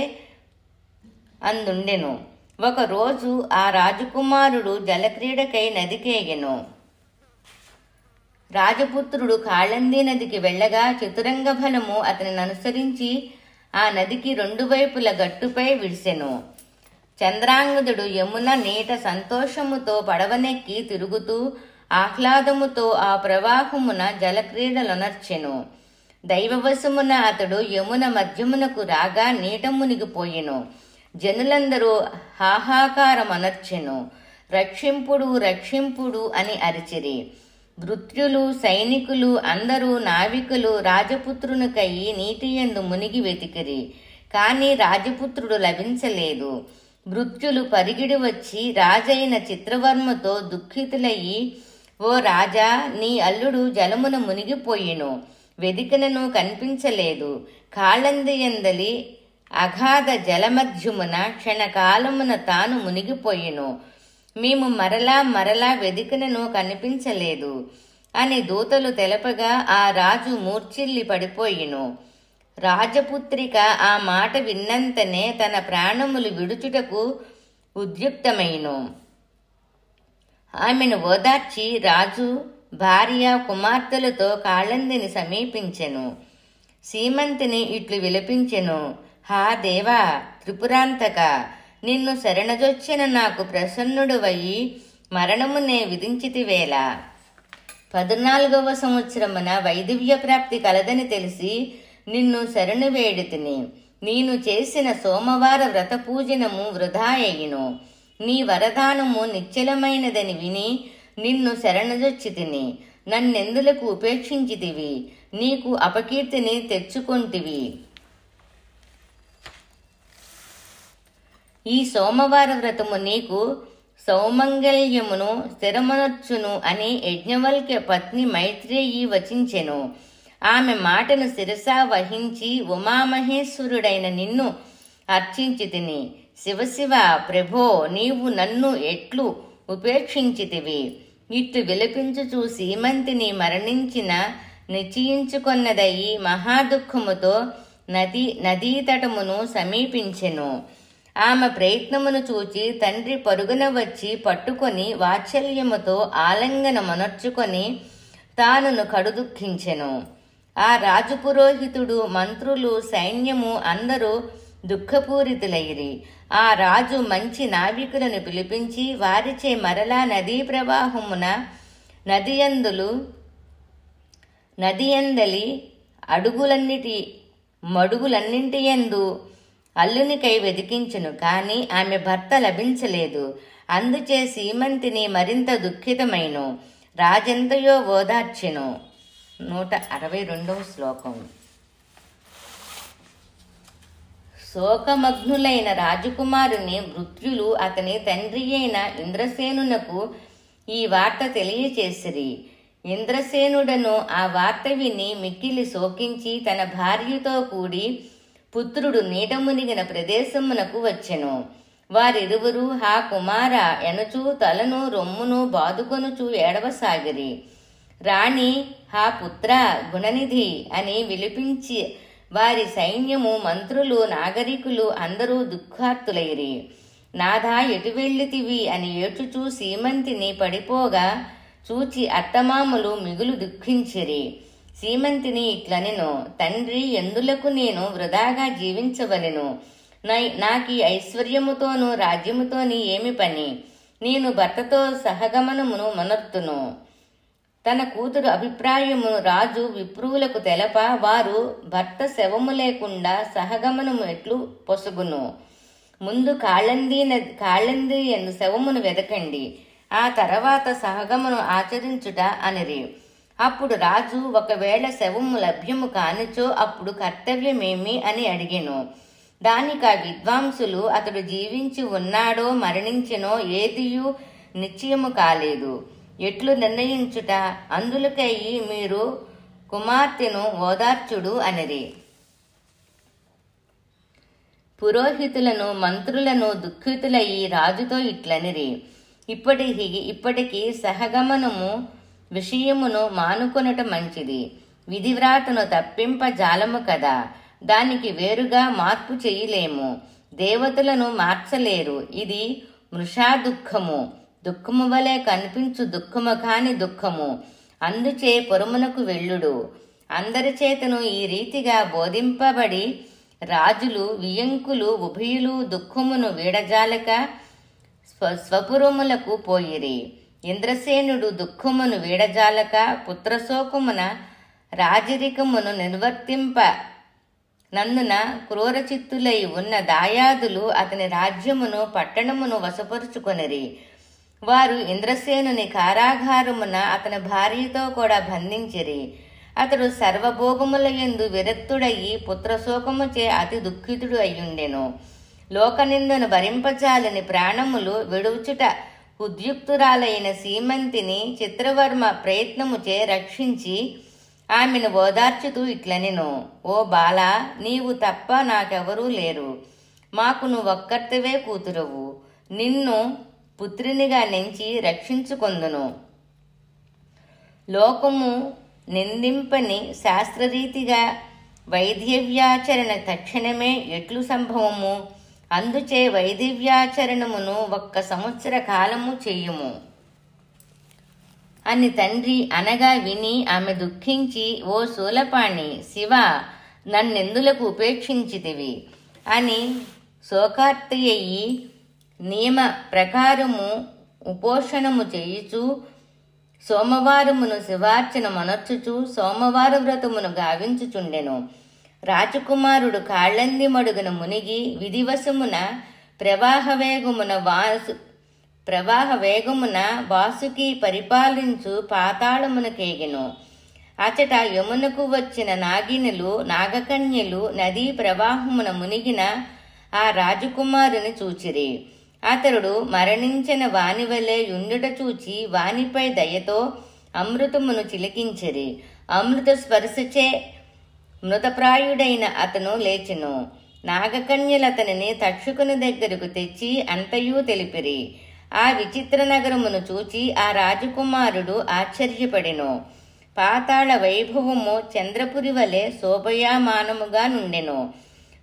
అందుండెను. ఒకరోజు ఆ రాజకుమారుడు జలక్రీడకై నదికేగెను. రాజపుత్రుడు కాళందీ నదికి వెళ్ళగా చతురంగ బలము అతనిని అనుసరించి ఆ నదికి రెండు వైపుల గట్టుపై విడిసెను. చంద్రాంగదుడు యమున నీట సంతోషముతో పడవనెక్కి తిరుగుతూ ఆహ్లాదముతో ఆ ప్రవాహమున జలక్రీడలొనర్చెను. దైవవశమున అతడు యమున మధ్యమునకు రాగా నీట మునిగిపోయెను. జనులందరూ హాహాకారమనర్చెను. రక్షింపుడు రక్షింపుడు అని అరిచిరి. భృత్యులు సైనికులు అందరూ నావికులు రాజపుత్రునికై నీటియందు మునిగి వెతికిరి. కాని రాజపుత్రుడు లభించలేదు. భృత్యులు పరిగిడి వచ్చి రాజైన చిత్రవర్మతో దుఃఖితులయ్యి, ఓ రాజా, నీ అల్లుడు జలమున మునిగిపోయెను, వెదికినను కనిపించలేదు. కాళందియందలి అగాధ జలమధ్యమున క్షణకాలమున తాను మునిగిపోయెను. మేము మరలా వెదికినను కనిపించలేదు అని దూతలు తెలపగా ఆ రాజు మూర్ఛిల్లి పడిపోయెను. రాజపుత్రిక ఆ మాట విన్నంతనే తన ప్రాణములు విడుచుటకు ఉద్యుక్తమైను. ఆమెను ఓదార్చి రాజు భార్య కుమార్తెలతో కాళందిని సమీపించెను. సీమంతిని ఇట్లు విలపించెను, హా దేవా త్రిపురాంతక, నిన్ను శరణజొచ్చిన నాకు ప్రసన్నుడవయి మరణమునే విధించితివేళ. 14వ సంవత్సరమున వైదివ్య ప్రాప్తి కలదని తెలిసి నిన్ను శరణు వేడితిని. నేను చేసిన సోమవార వ్రత పూజనము వృధా అయ్యును. నీ వరదానము నిశ్చలమైనదని విని నిన్ను శరణజొచ్చితిని. నన్నెందులకు ఉపేక్షించితివి? నీకు అపకీర్తిని తెచ్చుకొంటివి. ఈ సోమవార వ్రతము నీకు సౌమంగల్యమును స్థిరమనర్చును అని యజ్ఞవల్క్య పత్ని మైత్రేయి వచించెను. ఆమె మాటను శిరసా వహించి ఉమామహేశ్వరుడైన నిన్ను అర్చించితిని. శివశివ ప్రభో, నీవు నన్ను ఎట్లు ఉపేక్షించితివి? ఇట్లు విలపించుచూ సీమంతిని మరణించిన నిశ్చయించుకొన్నదయి మహాదుఃఖముతో నదీతటమును సమీపించెను. ఆమె ప్రయత్నమును చూచి తండ్రి పరుగున వచ్చి పట్టుకొని వాత్సల్యముతో ఆలింగనమనర్చుకొని తానును కడుదుఃఖించెను. ఆ రాజపురోహితుడు, మంత్రులు, సైన్యము అందరూ దుఃఖపూరితులైరి. ఆ రాజు మంచి నావికులను పిలిపించి వారిచే మరలా నదీ ప్రవాహమున నదియందలి మడుగులన్నింటియందు అల్లునికై వెదికించును. కాని ఆమె భర్త లభించలేదు. అందుచే సీమంతిని మరింత దుఃఖితమైను. రాజెంతయో ఓదార్చెను. 162వ శ్లోకం. శోకమగ్నులైన రాజకుమారుని భృత్యులు అతని తండ్రి అయిన ఇంద్రసేనునకు ఈ వార్త తెలియచేసిరి. ఇంద్రసేనుడను ఆ వార్త విని మిక్కిలి శోకించి తన భార్యతో కూడి పుత్రుడు నీట మునిగిన ప్రదేశమునకు వచ్చెను. వారిరువురు హా కుమార ఎనుచూ తలను రొమ్మును బాదుకొనుచూ ఏడవసాగిరి. రాణి హా పుత్ర గుణనిధి అని వారి సైన్యము, మంత్రులు, నాగరికులు అందరూ దుఃఖార్తులైరి. నాథా ఎటు వెళ్ళితివి అని ఏడ్చుచూ సీమంతిని పడిపోగా చూచి అత్తమామలు మిగులు దుఃఖించిరి. సీమంతిని ఇట్లనెను, తండ్రి, ఎందులకు నేను వృధాగా జీవించవలెను? నాకీ ఐశ్వర్యముతోనూ రాజ్యముతోని ఏమి పని? నేను భర్తతో సహగమనమును మనర్తును. తన కూతురు అభిప్రాయమును రాజు విప్రువులకు తెలప, వారు భర్త శవము లేకుండా సహగమనము ఎట్లు పొసగును? ముందు కాళంది ఎందు శవమును వెదకండి, ఆ తర్వాత సహగమను ఆచరించుట అనిరి. అప్పుడు రాజు, ఒకవేళ శవము లభ్యము కానిచో అప్పుడు కర్తవ్యమేమి అని అడిగెను. దానికి ఆ విద్వాంసులు, అతడు జీవించి ఉన్నాడో మరణించెనో ఏదియూ నిశ్చయము కాలేదు, ఎట్లు నిర్ణయించుట? అందులకై మీరు కుమార్తెను ఓదార్చుడు అనిరి. పురోహితులను, మంత్రులను దుఃఖితులయ్యి రాజుతో ఇట్లనిరి, ఇప్పటికి సహగమనము విషయమును మానుకొనుట మంచిది. విధివ్రాతను తప్పింప జాలము కదా, దానికి వేరుగా మార్పు చెయ్యలేము. దేవతలను మార్చలేరు. ఇది మృషా దుఃఖము, దుఃఖము వలె కనిపించు దుఃఖము కాని దుఃఖము. అందుచే పొరమునకు వెళ్ళుడు. అందరి చేతను ఈ రీతిగా బోధింపబడి రాజులు, వియంకులు ఉభయులు దుఃఖమును వీడజాలక స్వపురములకు పోయిరి. ఇంద్రసేనుడు దుఃఖమును వీడజాలక పుత్రశోకమున రాజరికమును నిర్వర్తింప నందున క్రూరచిత్తులై ఉన్న దాయాదులు అతని రాజ్యమును, పట్టణమును వశపరుచుకొనిరి. వారు ఇంద్రసేనుని కారాగారమున అతని భార్యతో కూడా బంధించిరి. అతడు సర్వభోగముల యందు విరక్తుడయి పుత్రశోకముచే అతి దుఃఖితుడు అయ్యుండెను. లోకనిందను భరింపజాలని ప్రాణములు విడుచుట ఉద్యుక్తురాలైన సీమంతిని చిత్రవర్మ ప్రయత్నముచే రక్షించి ఆమెను ఓదార్చుతూ ఇట్లనెను, ఓ బాలా, నీవు తప్ప నాకెవరూ లేరు. మాకు నువ్వొక్కర్తవే కూతురువు. నిన్ను పుత్రినిగా నెంచి రక్షించుకొందును. లోకము నిందింపని శాస్త్రరీతిగా వైదివ్యాచరణ తక్షణమే ఎట్లు సంభవము? అందుచే వైదివ్యాచరణమును 1 సంవత్సర కాలము చెయ్యుము అని తండ్రి అనగా విని ఆమె దుఃఖించి, ఓ శూలపాణి, శివ, నన్నెందులకు ఉపేక్షించితివి అని శోకార్తయ్యి నియమ ప్రకారము ఉపోషణము చేయుచు సోమవారమును శివార్చన మనర్చుచు సోమవార వ్రతమును గావించుచుండెను. రాజకుమారుడు కాళ్ళంది మడుగున మునిగి విధివశమున ప్రవాహ వేగమున వాసుకి పరిపాలించు పాతాళమునకేగెను. అచట యమునకు వచ్చిన నాగినులు, నాగకన్యలు నదీ ప్రవాహమున మునిగిన ఆ రాజకుమారుని చూచిరి. అతడు మరణించిన వానివలే యుండుట చూచి వానిపై దయతో అమృతమును చిలికించిరి. అమృత స్పర్శచే మృతప్రాయుడైన అతను లేచెను. నాగకన్యలతనిని తక్షకుని దగ్గరకు తెచ్చి అంతయూ తెలిపిరి. ఆ విచిత్ర నగరమును చూచి ఆ రాజకుమారుడు ఆశ్చర్యపడెను. పాతాళ వైభవము చంద్రపురి వలె శోభయామానముగా నుండెను.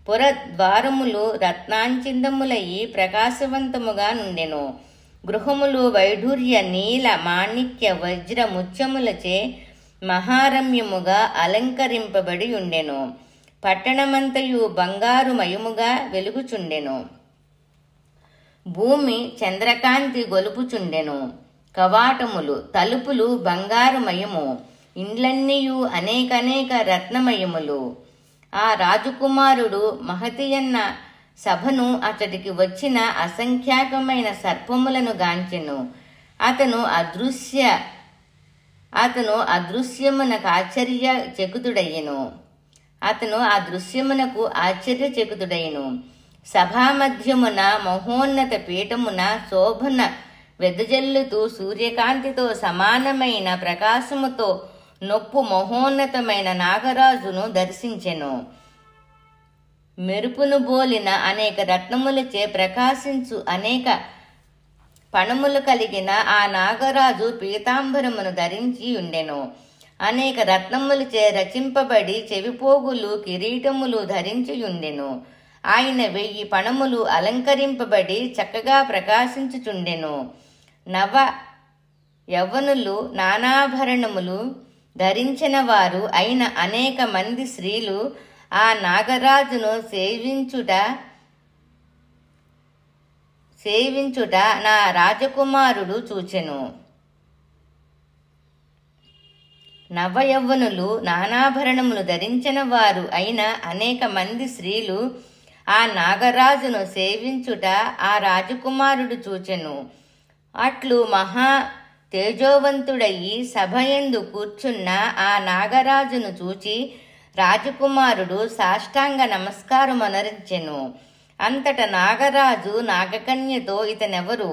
పురద్వారములు రత్నాంచిందములయి ప్రకాశవంతముగా నుండెను. గృహములు వైఢూర్య నీల మాణిక్య వజ్ర ముత్యములచే మహారమ్యముగా అలంకరింపబడి ఉండెను. పట్టణమంతయు బంగారుమయముగా వెలుగుచుండెను. భూమి చంద్రకాంతి గొలుపుచుండెను. కవాటములు, తలుపులు బంగారుమయము, ఇండ్లన్నీయు అనేకనేక రత్నమయములు. ఆ రాజకుమారుడు మహతియన్న సభను అతడికి వచ్చిన అసంఖ్యాకమైన సర్పములను గాంచెను. అతను అదృశ్యమునకు ఆశ్చర్యచకితుడయ్యెను. సభామధ్యమున మహోన్నత పీఠమున శోభన వెదజల్లుతూ సూర్యకాంతితో సమానమైన ప్రకాశముతో నొప్పు మహోన్నతమైన నాగరాజును దర్శించెను. మెరుపును బోలిన అనేక రత్నములచే ప్రకాశించు అనేక పణములు కలిగిన ఆ నాగరాజు పీతాంబరమును ధరించి ఉండెను. అనేక రత్నములచే రచింపబడి చెవిపోగులు కిరీటములు ధరించియుండెను. ఆయన 1000 పణములు అలంకరింపబడి చక్కగా ప్రకాశించుచుండెను. నవ యవ్వనులు నానాభరణములు ధరించిన వారు అయిన అనేక మంది స్త్రీలు ఆ నాగరాజును సేవించుట నా రాజకుమారుడు చూచెను. నవయవ్వనులు నానాభరణములు ధరించిన వారు అయిన అనేక మంది స్త్రీలు ఆ నాగరాజును సేవించుట ఆ రాజకుమారుడు చూచెను. అట్లు మహా తేజోవంతుడయి సభయందు కూర్చున్న ఆ నాగరాజును చూచి రాజకుమారుడు సాష్టాంగ నమస్కారమనరించెను. అంతట నాగరాజు నాగకన్యతో, ఇతనెవరు,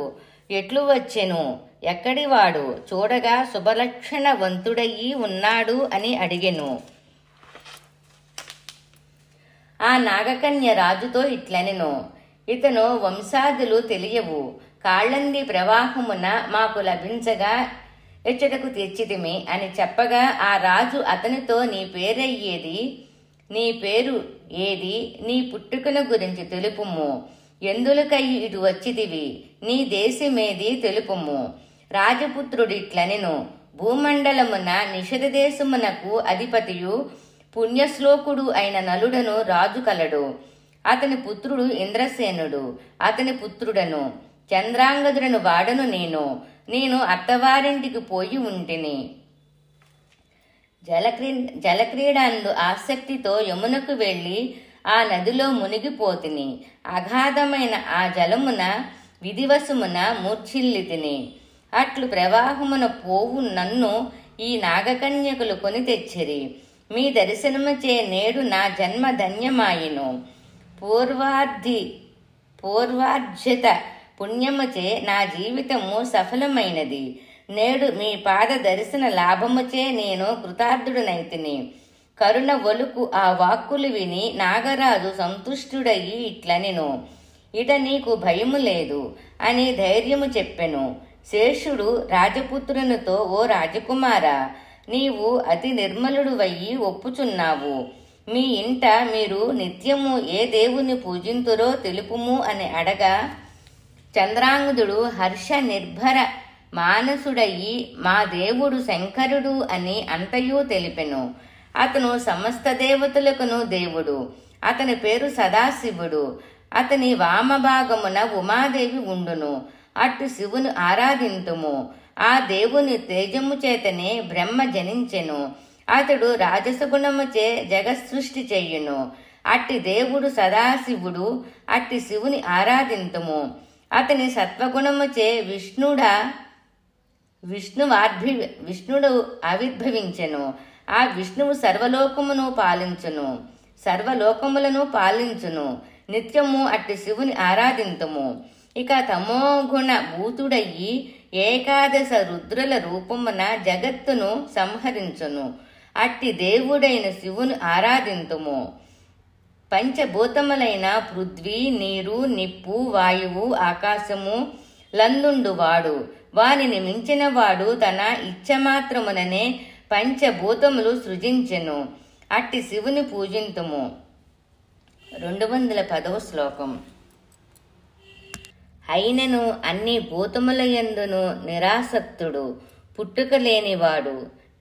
ఎట్లు వచ్చెను, ఎక్కడివాడు, చూడగా శుభలక్షణవంతుడయి ఉన్నాడు అని అడిగెను. ఆ నాగకన్య రాజుతో ఇట్లనెను, ఇతను వంశాదులు తెలియవు. కాళ్ళంది ప్రవాహమున మాకు లభించగా ఎచ్చటకు తెచ్చితిమి అని చెప్పగా ఆ రాజు అతనితో, నీ పేరయ్యేది, నీ పేరు ఏది, నీ పుట్టుకను గురించి తెలుపుము, ఎందులకై ఇటు వచ్చితివి, నీ దేశమేది తెలుపుము. రాజపుత్రుడిట్లనెను, భూమండలమున నిషధ దేశమునకు అధిపతియు పుణ్యశ్లోకుడు అయిన నలుడను రాజు కలడు. అతని పుత్రుడు ఇంద్రసేనుడు. అతని పుత్రుడను చంద్రాంగదుడను వాడను నేను అత్తవారింటికి పోయి ఉంటిని. జలక్రీడందు ఆసక్తితో యమునకు వెళ్ళి ఆ నదిలో మునిగిపోతిని. అగాధమైన ఆ జలమున విధివశమున మూర్ఛిల్లితిని. అట్లు ప్రవాహమున పోవు నన్ను ఈ నాగకన్యకులు కొని తెచ్చిరి. మీ దర్శనముచే నేడు నా జన్మ ధన్యమాయెను. పూర్వార్జిత పుణ్యముచే నా జీవితము సఫలమైనది. నేడు మీ పాద దర్శన లాభముచే నేను కృతార్థుడనైతిని. కరుణ ఒలుకు ఆ వాక్కులు విని నాగరాజు సంతుష్టుడయి ఇట్లనెను, ఇట నీకు భయము లేదు అని ధైర్యము చెప్పెను. శేషుడు రాజపుత్రునితో, ఓ రాజకుమారా, నీవు అతి నిర్మలుడువయ్యి ఒప్పుచున్నావు. మీ ఇంట మీరు నిత్యము ఏ దేవుని పూజింతురో తెలుపుము అని అడగా చంద్రాంగదుడు హర్ష నిర్భర మానసుడయి మా దేవుడు శంకరుడు అని అంతయూ తెలిపెను. అతను సమస్త దేవతలకును దేవుడు. అతని పేరు సదాశివుడు. అతని వామభాగమున ఉమాదేవి ఉండును. అటు శివుని ఆరాధింతుము. ఆ దేవుని తేజము చేతనే బ్రహ్మ జనించెను. అతడు రాజసగుణముచే జగత్సృష్టి చెయ్యును. అట్టి దేవుడు సదాశివుడు. అట్టి శివుని ఆరాధింతుము. అతని సత్వగుణముచే విష్ణుడు ఆవిర్భవించెను. ఆ విష్ణువు సర్వలోకములను పాలించును. నిత్యము అట్టి శివుని ఆరాధింతుము. ఇక తమోగుణ భూతుడయ్యి ఏకాదశ రుద్రుల రూపమున జగత్తును సంహరించును. అట్టి దేవుడైన శివుని ఆరాధింతుము. పంచభూతములైన పృథ్వీ, నీరు, నిప్పు, వాయువు, ఆకాశము లందుండువాడు. వానిని మించినవాడు తన ఇచ్చమాత్రముననే పంచభూతములు సృజించెను. అట్టి శివుని పూజింతుము. 210వ శ్లోకం. అయినను అన్ని భూతములయందును నిరాసక్తుడు, పుట్టుక లేనివాడు,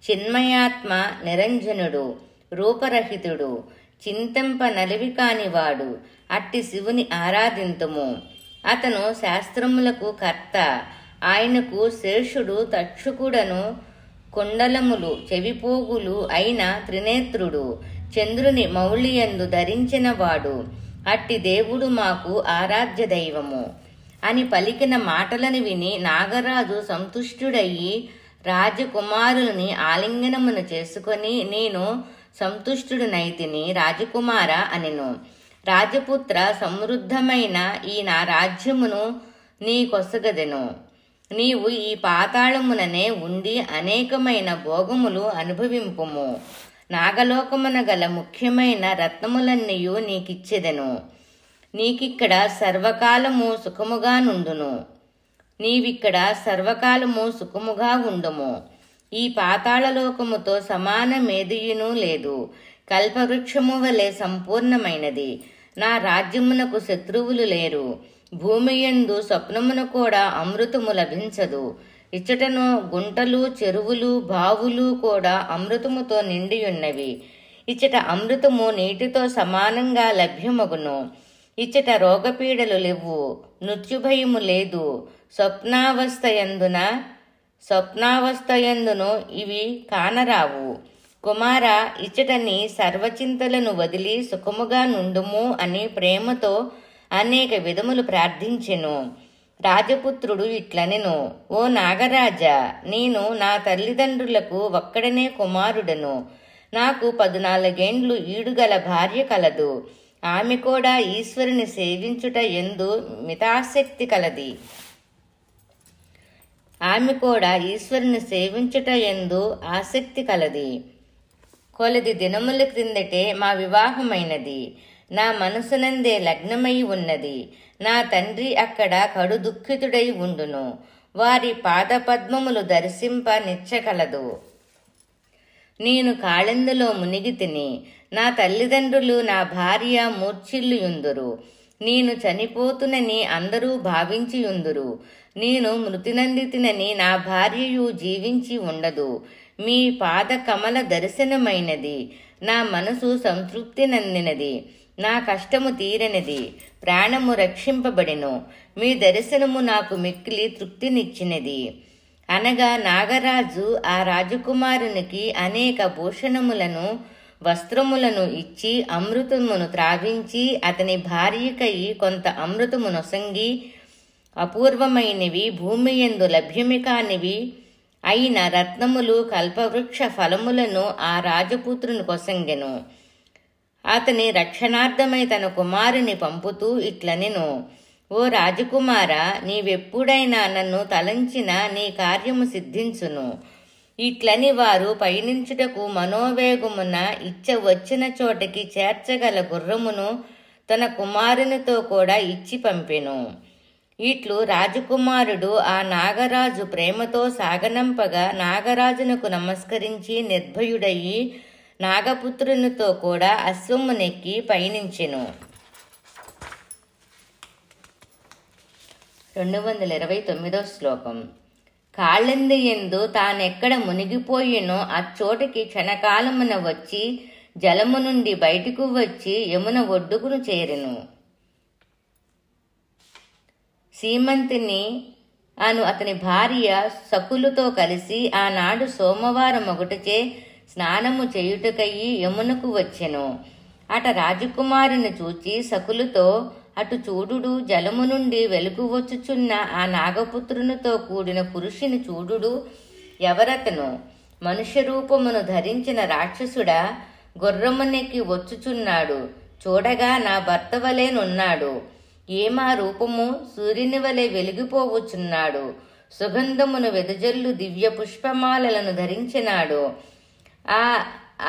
చిన్మయాత్మ నిరంజనుడు, రూపరహితుడు, చింతింప నలివి కానివాడు. అట్టి శివుని ఆరాధింతుము. అతను శాస్త్రములకు కర్త. ఆయనకు శేషుడు తక్షకుడను కుండలములు చెవిపోగులు అయిన త్రినేత్రుడు, చంద్రుని మౌళియందు ధరించినవాడు. అట్టి దేవుడు మాకు ఆరాధ్య దైవము అని పలికిన మాటలను విని నాగరాజు సంతుష్టుడయ్యి రాజకుమారులని ఆలింగనమున చేసుకొని, నేను సంతుష్టుడునైతిని రాజకుమార అనెను. రాజపుత్ర, సమృద్ధమైన ఈ నా రాజ్యమును నీకొసగదెను. నీవు ఈ పాతాళముననే ఉండి అనేకమైన భోగములు అనుభవింపుము. నాగలోకమున గల ముఖ్యమైన రత్నములన్నీయు నీకిచ్చెదెను. నీకిక్కడ సర్వకాలము సుఖముగా నుండును. నీవిక్కడ సర్వకాలము సుఖముగా ఉండుము. ఈ పాతాళలోకముతో సమానమేదియునూ లేదు. కల్పవృక్షము వలె సంపూర్ణమైనది. నా రాజ్యమునకు శత్రువులు లేరు. భూమియందు స్వప్నమున కూడా అమృతము లభించదు. ఇచ్చటను గుంటలు, చెరువులు, బావులు కూడా అమృతముతో నిండియున్నవి. ఇచ్చట అమృతము నీటితో సమానంగా లభ్యమగును. ఇచ్చట రోగపీడలు లేవు, మృత్యుభయము లేదు. స్వప్నావస్థయందును ఇవి కానరావు. కుమార, ఇచ్చట నీ సర్వచింతలను వదిలి సుఖముగా నుండుము అని ప్రేమతో అనేక విధములు ప్రార్థించెను. రాజపుత్రుడు ఇట్లనెను, ఓ నాగరాజా, నేను నా తల్లిదండ్రులకు ఒక్కడనే కుమారుడను. నాకు 14 ఈడుగల భార్య కలదు. ఆమె కూడా ఈశ్వరుని సేవించుట యందు మితాసక్తి కలది. ఆసక్తి కలది. కొలది దినముల క్రిందటే మా వివాహమైనది. నా మనసునందే లగ్నమై ఉన్నది. నా తండ్రి అక్కడ కడు దుఃఖితుడై ఉండును. వారి పాదపద్మములు దర్శింప నిచ్చగలదు. నేను కాళెందులో మునిగి తిని, నా తల్లిదండ్రులు, నా భార్య మూర్ఛిల్లుయుందురు. నేను చనిపోతునని అందరూ భావించియుందురు. నేను మృతినందితినని నా భార్యయు జీవించి ఉండదు. మీ పాద కమల దర్శనమైనది. నా మనసు సంతృప్తి నందినది. నా కష్టము తీరనిది. ప్రాణము రక్షింపబడెను. మీ దర్శనము నాకు మిక్కిలి తృప్తినిచ్చినది. అనగా నాగరాజు ఆ రాజకుమారునికి అనేక భూషణములను, వస్త్రములను ఇచ్చి అమృతమును త్రావించి అతని భార్యకై కొంత అమృతము నొసంగి, అపూర్వమైనవి, భూమియందు లభ్యమి కానివి అయిన రత్నములు, కల్పవృక్ష ఫలములను ఆ రాజపుత్రుని కొసంగెను. అతని రక్షణార్థమై తన కుమారుని పంపుతూ ఇట్లనెను, ఓ రాజకుమార, నీవెప్పుడైనా నన్ను తలంచిన నీ కార్యము సిద్ధించును. ఇట్లని వారు పయనించుటకు మనోవేగమున ఇచ్చ వచ్చిన చోటకి చేర్చగల గుర్రమును తన కుమారునితో కూడా ఇచ్చి పంపెను. ఇట్లు రాజకుమారుడు ఆ నాగరాజు ప్రేమతో సాగనంపగా నాగరాజునకు నమస్కరించి నిర్భయుడయి నాగపుత్రునితో కూడా అశ్వమునెక్కి పయనించెను. 229వ శ్లోకం. కాళెందుయందు తానెక్కడ మునిగిపోయినో అచ్చోటికి క్షణకాలమున వచ్చి జలము నుండి బయటకు వచ్చి యమున ఒడ్డుకును చేరెను. సీమంతిని అను అతని భార్య సకులుతో కలిసి ఆనాడు సోమవారం ఒకటిచే స్నానము చేయుటకయ్యి యమునకు వచ్చెను. అట రాజకుమారుని చూచి సకులుతో, అటు చూడుడు, జలము నుండి వెలుగు వచ్చుచున్న ఆ నాగపుత్రునితో కూడిన పురుషుని చూడుడు, ఎవరతను? మనుష్య రూపమును ధరించిన రాక్షసుడా? గుర్రమునెక్కి వచ్చుచున్నాడు. చూడగా నా భర్త వలెనున్నాడు. ఏమా రూపము! సూర్యుని వలె వెలిగిపోవచ్చున్నాడు. సుగంధమును వెదజల్లు దివ్య పుష్పమాలలను ధరించినాడు.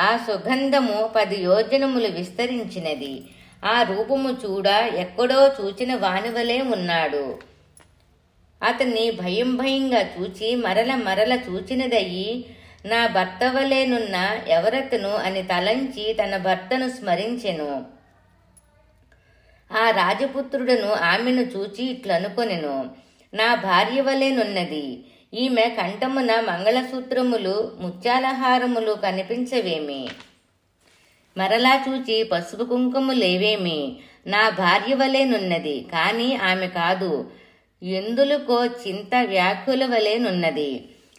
ఆ సుగంధము 10 యోజనములు విస్తరించినది. ఆ రూపము చూడ ఎక్కడో చూచిన వానివలే ఉన్నాడు. అతన్ని భయంగా చూచి మరల చూచినదయ్యి, నా భర్త వలెనున్న ఎవరతను అని తలంచి తన భర్తను స్మరించెను. ఆ రాజపుత్రుడును ఆమెను చూచి ఇట్లనుకొనెను, నా భార్య వలెనున్నది. ఈమె కంఠమున మంగళసూత్రములు, ముత్యాలహారములు కనిపించవేమి? మరలా చూచి పసుపు కుంకుమలేవేమి? నా భార్య వలెనున్నది, కాని ఆమె కాదు. ఎందులకో చింత వ్యాకుల వలెనున్నది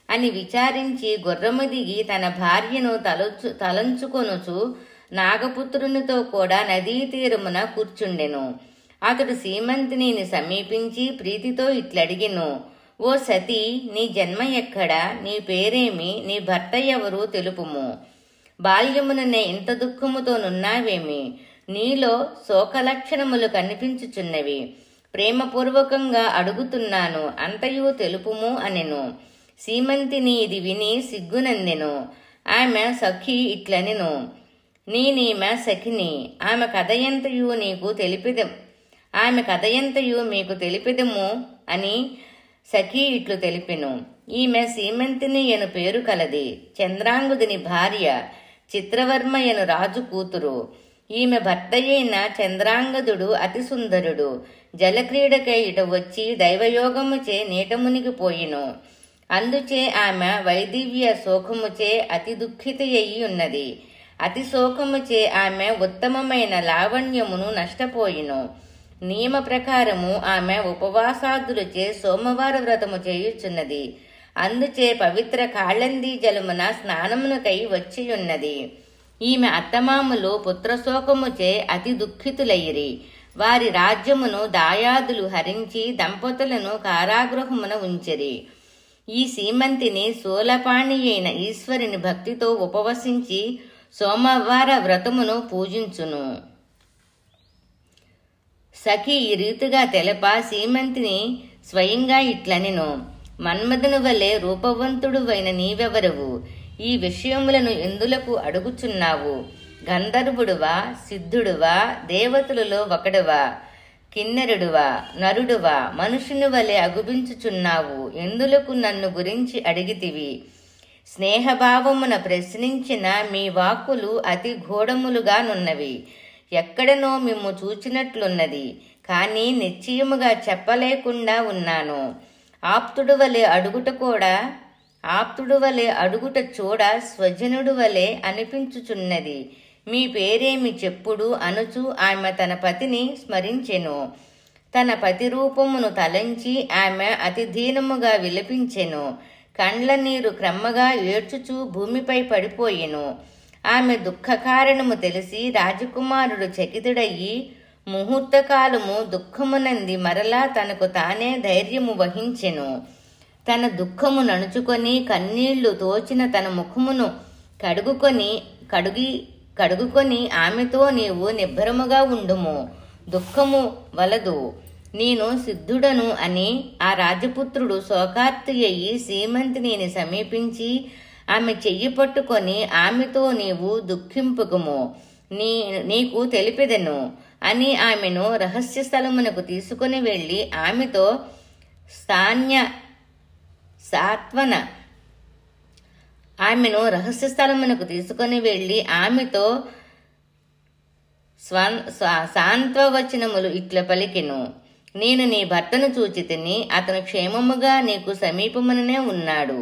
అని విచారించి గుర్రము దిగి తన భార్యను తలంచుకొనుచు నాగపుత్రునితో కూడా నదీ తీరమున కూర్చుండెను. అతడు సీమంతిని సమీపించి ప్రీతితో ఇట్లడిగెను, ఓ సతీ, నీ జన్మ ఎక్కడా? నీ పేరేమి? నీ భర్త ఎవరు తెలుపుము. బాల్యముననే ఇంత దుఃఖముతో నున్నావేమి? నీలో శోకలక్షణములు కనిపించుచున్నవి. ప్రేమపూర్వకంగా అడుగుతున్నాను, అంతయు తెలుపుము అనెను. సీమంతిని ఇది విని సిగ్గునందెను. ఆమె సఖి ఇట్లనెను, నేనేమ సఖిని. ఆమె కథయంతయు మీకు తెలిపిదము అని సఖి ఇట్లు తెలిపెను. ఈమె సీమంతిని ఎను పేరు కలది. చంద్రాంగుదిని భార్య. చిత్రవర్మ ఎను రాజు కూతురు. ఈమె భర్తయైన చంద్రాంగదుడు అతి సుందరుడు. జలక్రీడకై ఇట వచ్చి దైవయోగముచే నీట మునిగిపోయిను. అందుచే ఆమె వైదివ్య శోకముచే అతి దుఃఖితయ్యి ఉన్నది. అతి శోకముచే ఆమె ఉత్తమమైన లావణ్యమును నష్టపోయిను. నియమ ప్రకారము ఆమె ఉపవాసాదులచే సోమవార వ్రతము చేయుచున్నది. అందుచే పవిత్ర కాళందీ జలమున స్నానమునకై వచ్చియున్నది. ఈమె అత్తమామలు పుత్రశోకముచే అతి దుఃఖితులైరి. వారి రాజ్యమును దాయాదులు హరించి దంపతులను కారాగృహమున ఉంచిరి. ఈ సీమంతిని శూలపాణి అయిన ఈశ్వరుని భక్తితో ఉపవసించి సోమవార వ్రతమును పూజించును. సఖి ఈ రీతిగా తెలప సీమంతిని స్వయంగా ఇట్లనెను. మన్మధుని వలె రూపవంతుడువైన నీవెవరవు? ఈ విషయములను ఎందులకు అడుగుచున్నావు? గంధర్వుడువా, సిద్ధుడువా, దేవతలలో ఒకడువా, కిన్నెరుడువా, నరుడువా, మనుషుని వలె అగుపించుచున్నావు? ఎందులకు నన్ను గురించి అడిగితివి? స్నేహభావమున ప్రశ్నించిన మీ వాక్కులు అతి ఘోరములుగానున్నవి. ఎక్కడనో మిమ్ము చూచినట్లున్నది, కానీ నిశ్చయముగా చెప్పలేకుండా ఉన్నాను. ఆప్తుడు వలె అడుగుట చూడ స్వజనుడు వలె అనిపించుచున్నది. మీ పేరేమి చెప్పుడు అనుచు ఆమె తన పతిని స్మరించెను. తన పతి రూపమును తలంచి ఆమె అతి దీనముగా విలపించెను. కండ్ల నీరు క్రమ్మగా ఏడ్చుచూ భూమిపై పడిపోయెను. ఆమె దుఃఖ కారణము తెలిసి రాజకుమారుడు చకితుడయ్యి ముహూర్తకాలము దుఃఖమునంది మరలా తనకు తానే ధైర్యము వహించెను. తన దుఃఖము నణుచుకొని కన్నీళ్లు తోచిన తన ముఖమును కడుగుకొని ఆమెతో నీవు నిబ్బరముగా ఉండుము, దుఃఖము వలదు, నేను సిద్ధుడను అని ఆ రాజపుత్రుడు శోకార్తి అయ్యి సీమంతిని సమీపించి ఆమె చెయ్యి పట్టుకొని ఆమెతో నీవు దుఃఖింపుకుము, నీకు తెలిపెదను అని ఆమెను రహస్య స్థలమునకు తీసుకుని వెళ్లి ఆమెతో సాంత్వవచనములు ఇట్ల పలికెను. నేను నీ భర్తను చూచితిని, అతను క్షేమముగా నీకు సమీపముననే ఉన్నాడు.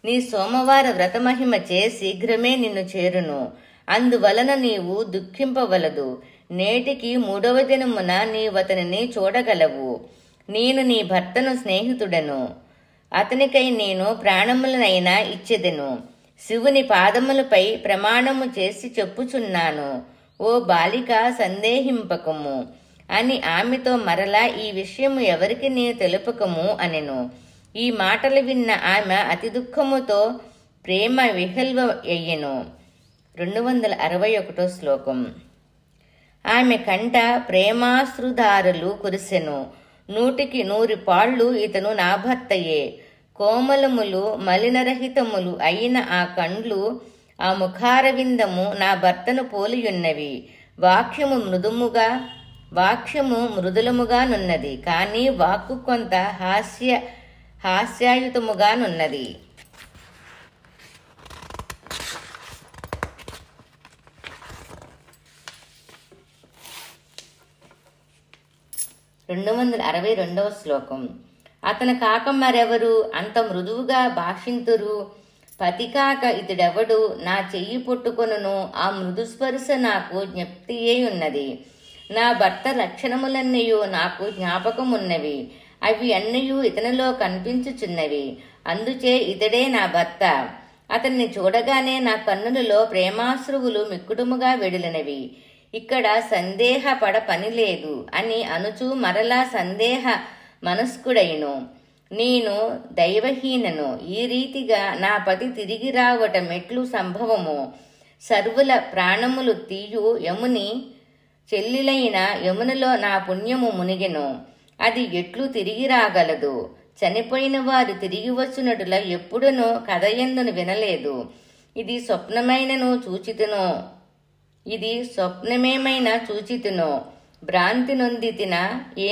నీ సోమవార వ్రతమహిమచే శీఘ్రమే నిన్ను చేరును. అందువలన నీవు దుఃఖింపవలదు. నేటికి 3వ దినమున నీవతనిని చూడగలవు. నేను నీ భర్తను స్నేహితుడను. అతనికై నేను ప్రాణములనైనా ఇచ్చెదను. శివుని పాదములపై ప్రమాణము చేసి చెప్పుచున్నాను. ఓ బాలిక, సందేహింపకము అని ఆమెతో మరలా ఈ విషయము ఎవరికి నేను తెలుపకము అనెను. ఈ మాటలు విన్న ఆమె అతి దుఃఖముతో ప్రేమ విహల్వ అయ్యెను. 261 శ్లోకం. ఆమె కంట ప్రేమాశ్రుధారలు కురిసెను. 100కి 100 పాళ్ళు ఇతను నా భర్తయే. కోమలములు మలినరహితములు అయిన ఆ కండ్లు, ఆ ముఖారవిందము నా భర్తను పోలియున్నవి. వాక్యము మృదులముగానున్నది, కానీ వాక్కు కొంత హాస్యాయుతముగానున్నది. 262 శ్లోకం. అతను కాక మరెవరు అంత మృదువుగా భాషింతురు? పతి కాక ఇతడెవడు? నా చెయ్యి పట్టుకొనును. ఆ మృదుస్పర్శ నాకు జ్ఞప్తియే ఉన్నది. నా భర్త లక్షణములన్నయూ నాకు జ్ఞాపకమున్నవి. అవి అన్నయూ ఇతనిలో కనిపించుచున్నవి. అందుచే ఇతడే నా భర్త. అతన్ని చూడగానే నా కన్నులలో ప్రేమాశ్రువులు మిక్కుటముగా వెడిలినవి. ఇక్కడ సందేహపడ పని లేదు అని అనుచు మరలా సందేహ మనస్కుడైను. నేను దైవహీనను. ఈ రీతిగా నా పతి తిరిగి రావటం ఎట్లు సంభవము? సర్వుల ప్రాణములు తీయు యముని చెల్లిలైన యమునలో నా పుణ్యము మునిగెను. అది ఎట్లు తిరిగి రాగలదు? చనిపోయిన వారు తిరిగి వచ్చునటుల ఎప్పుడునో కథయందును వినలేదు. ఇది స్వప్నమేమైనా చూచితునో భ్రాంతి నొందితిన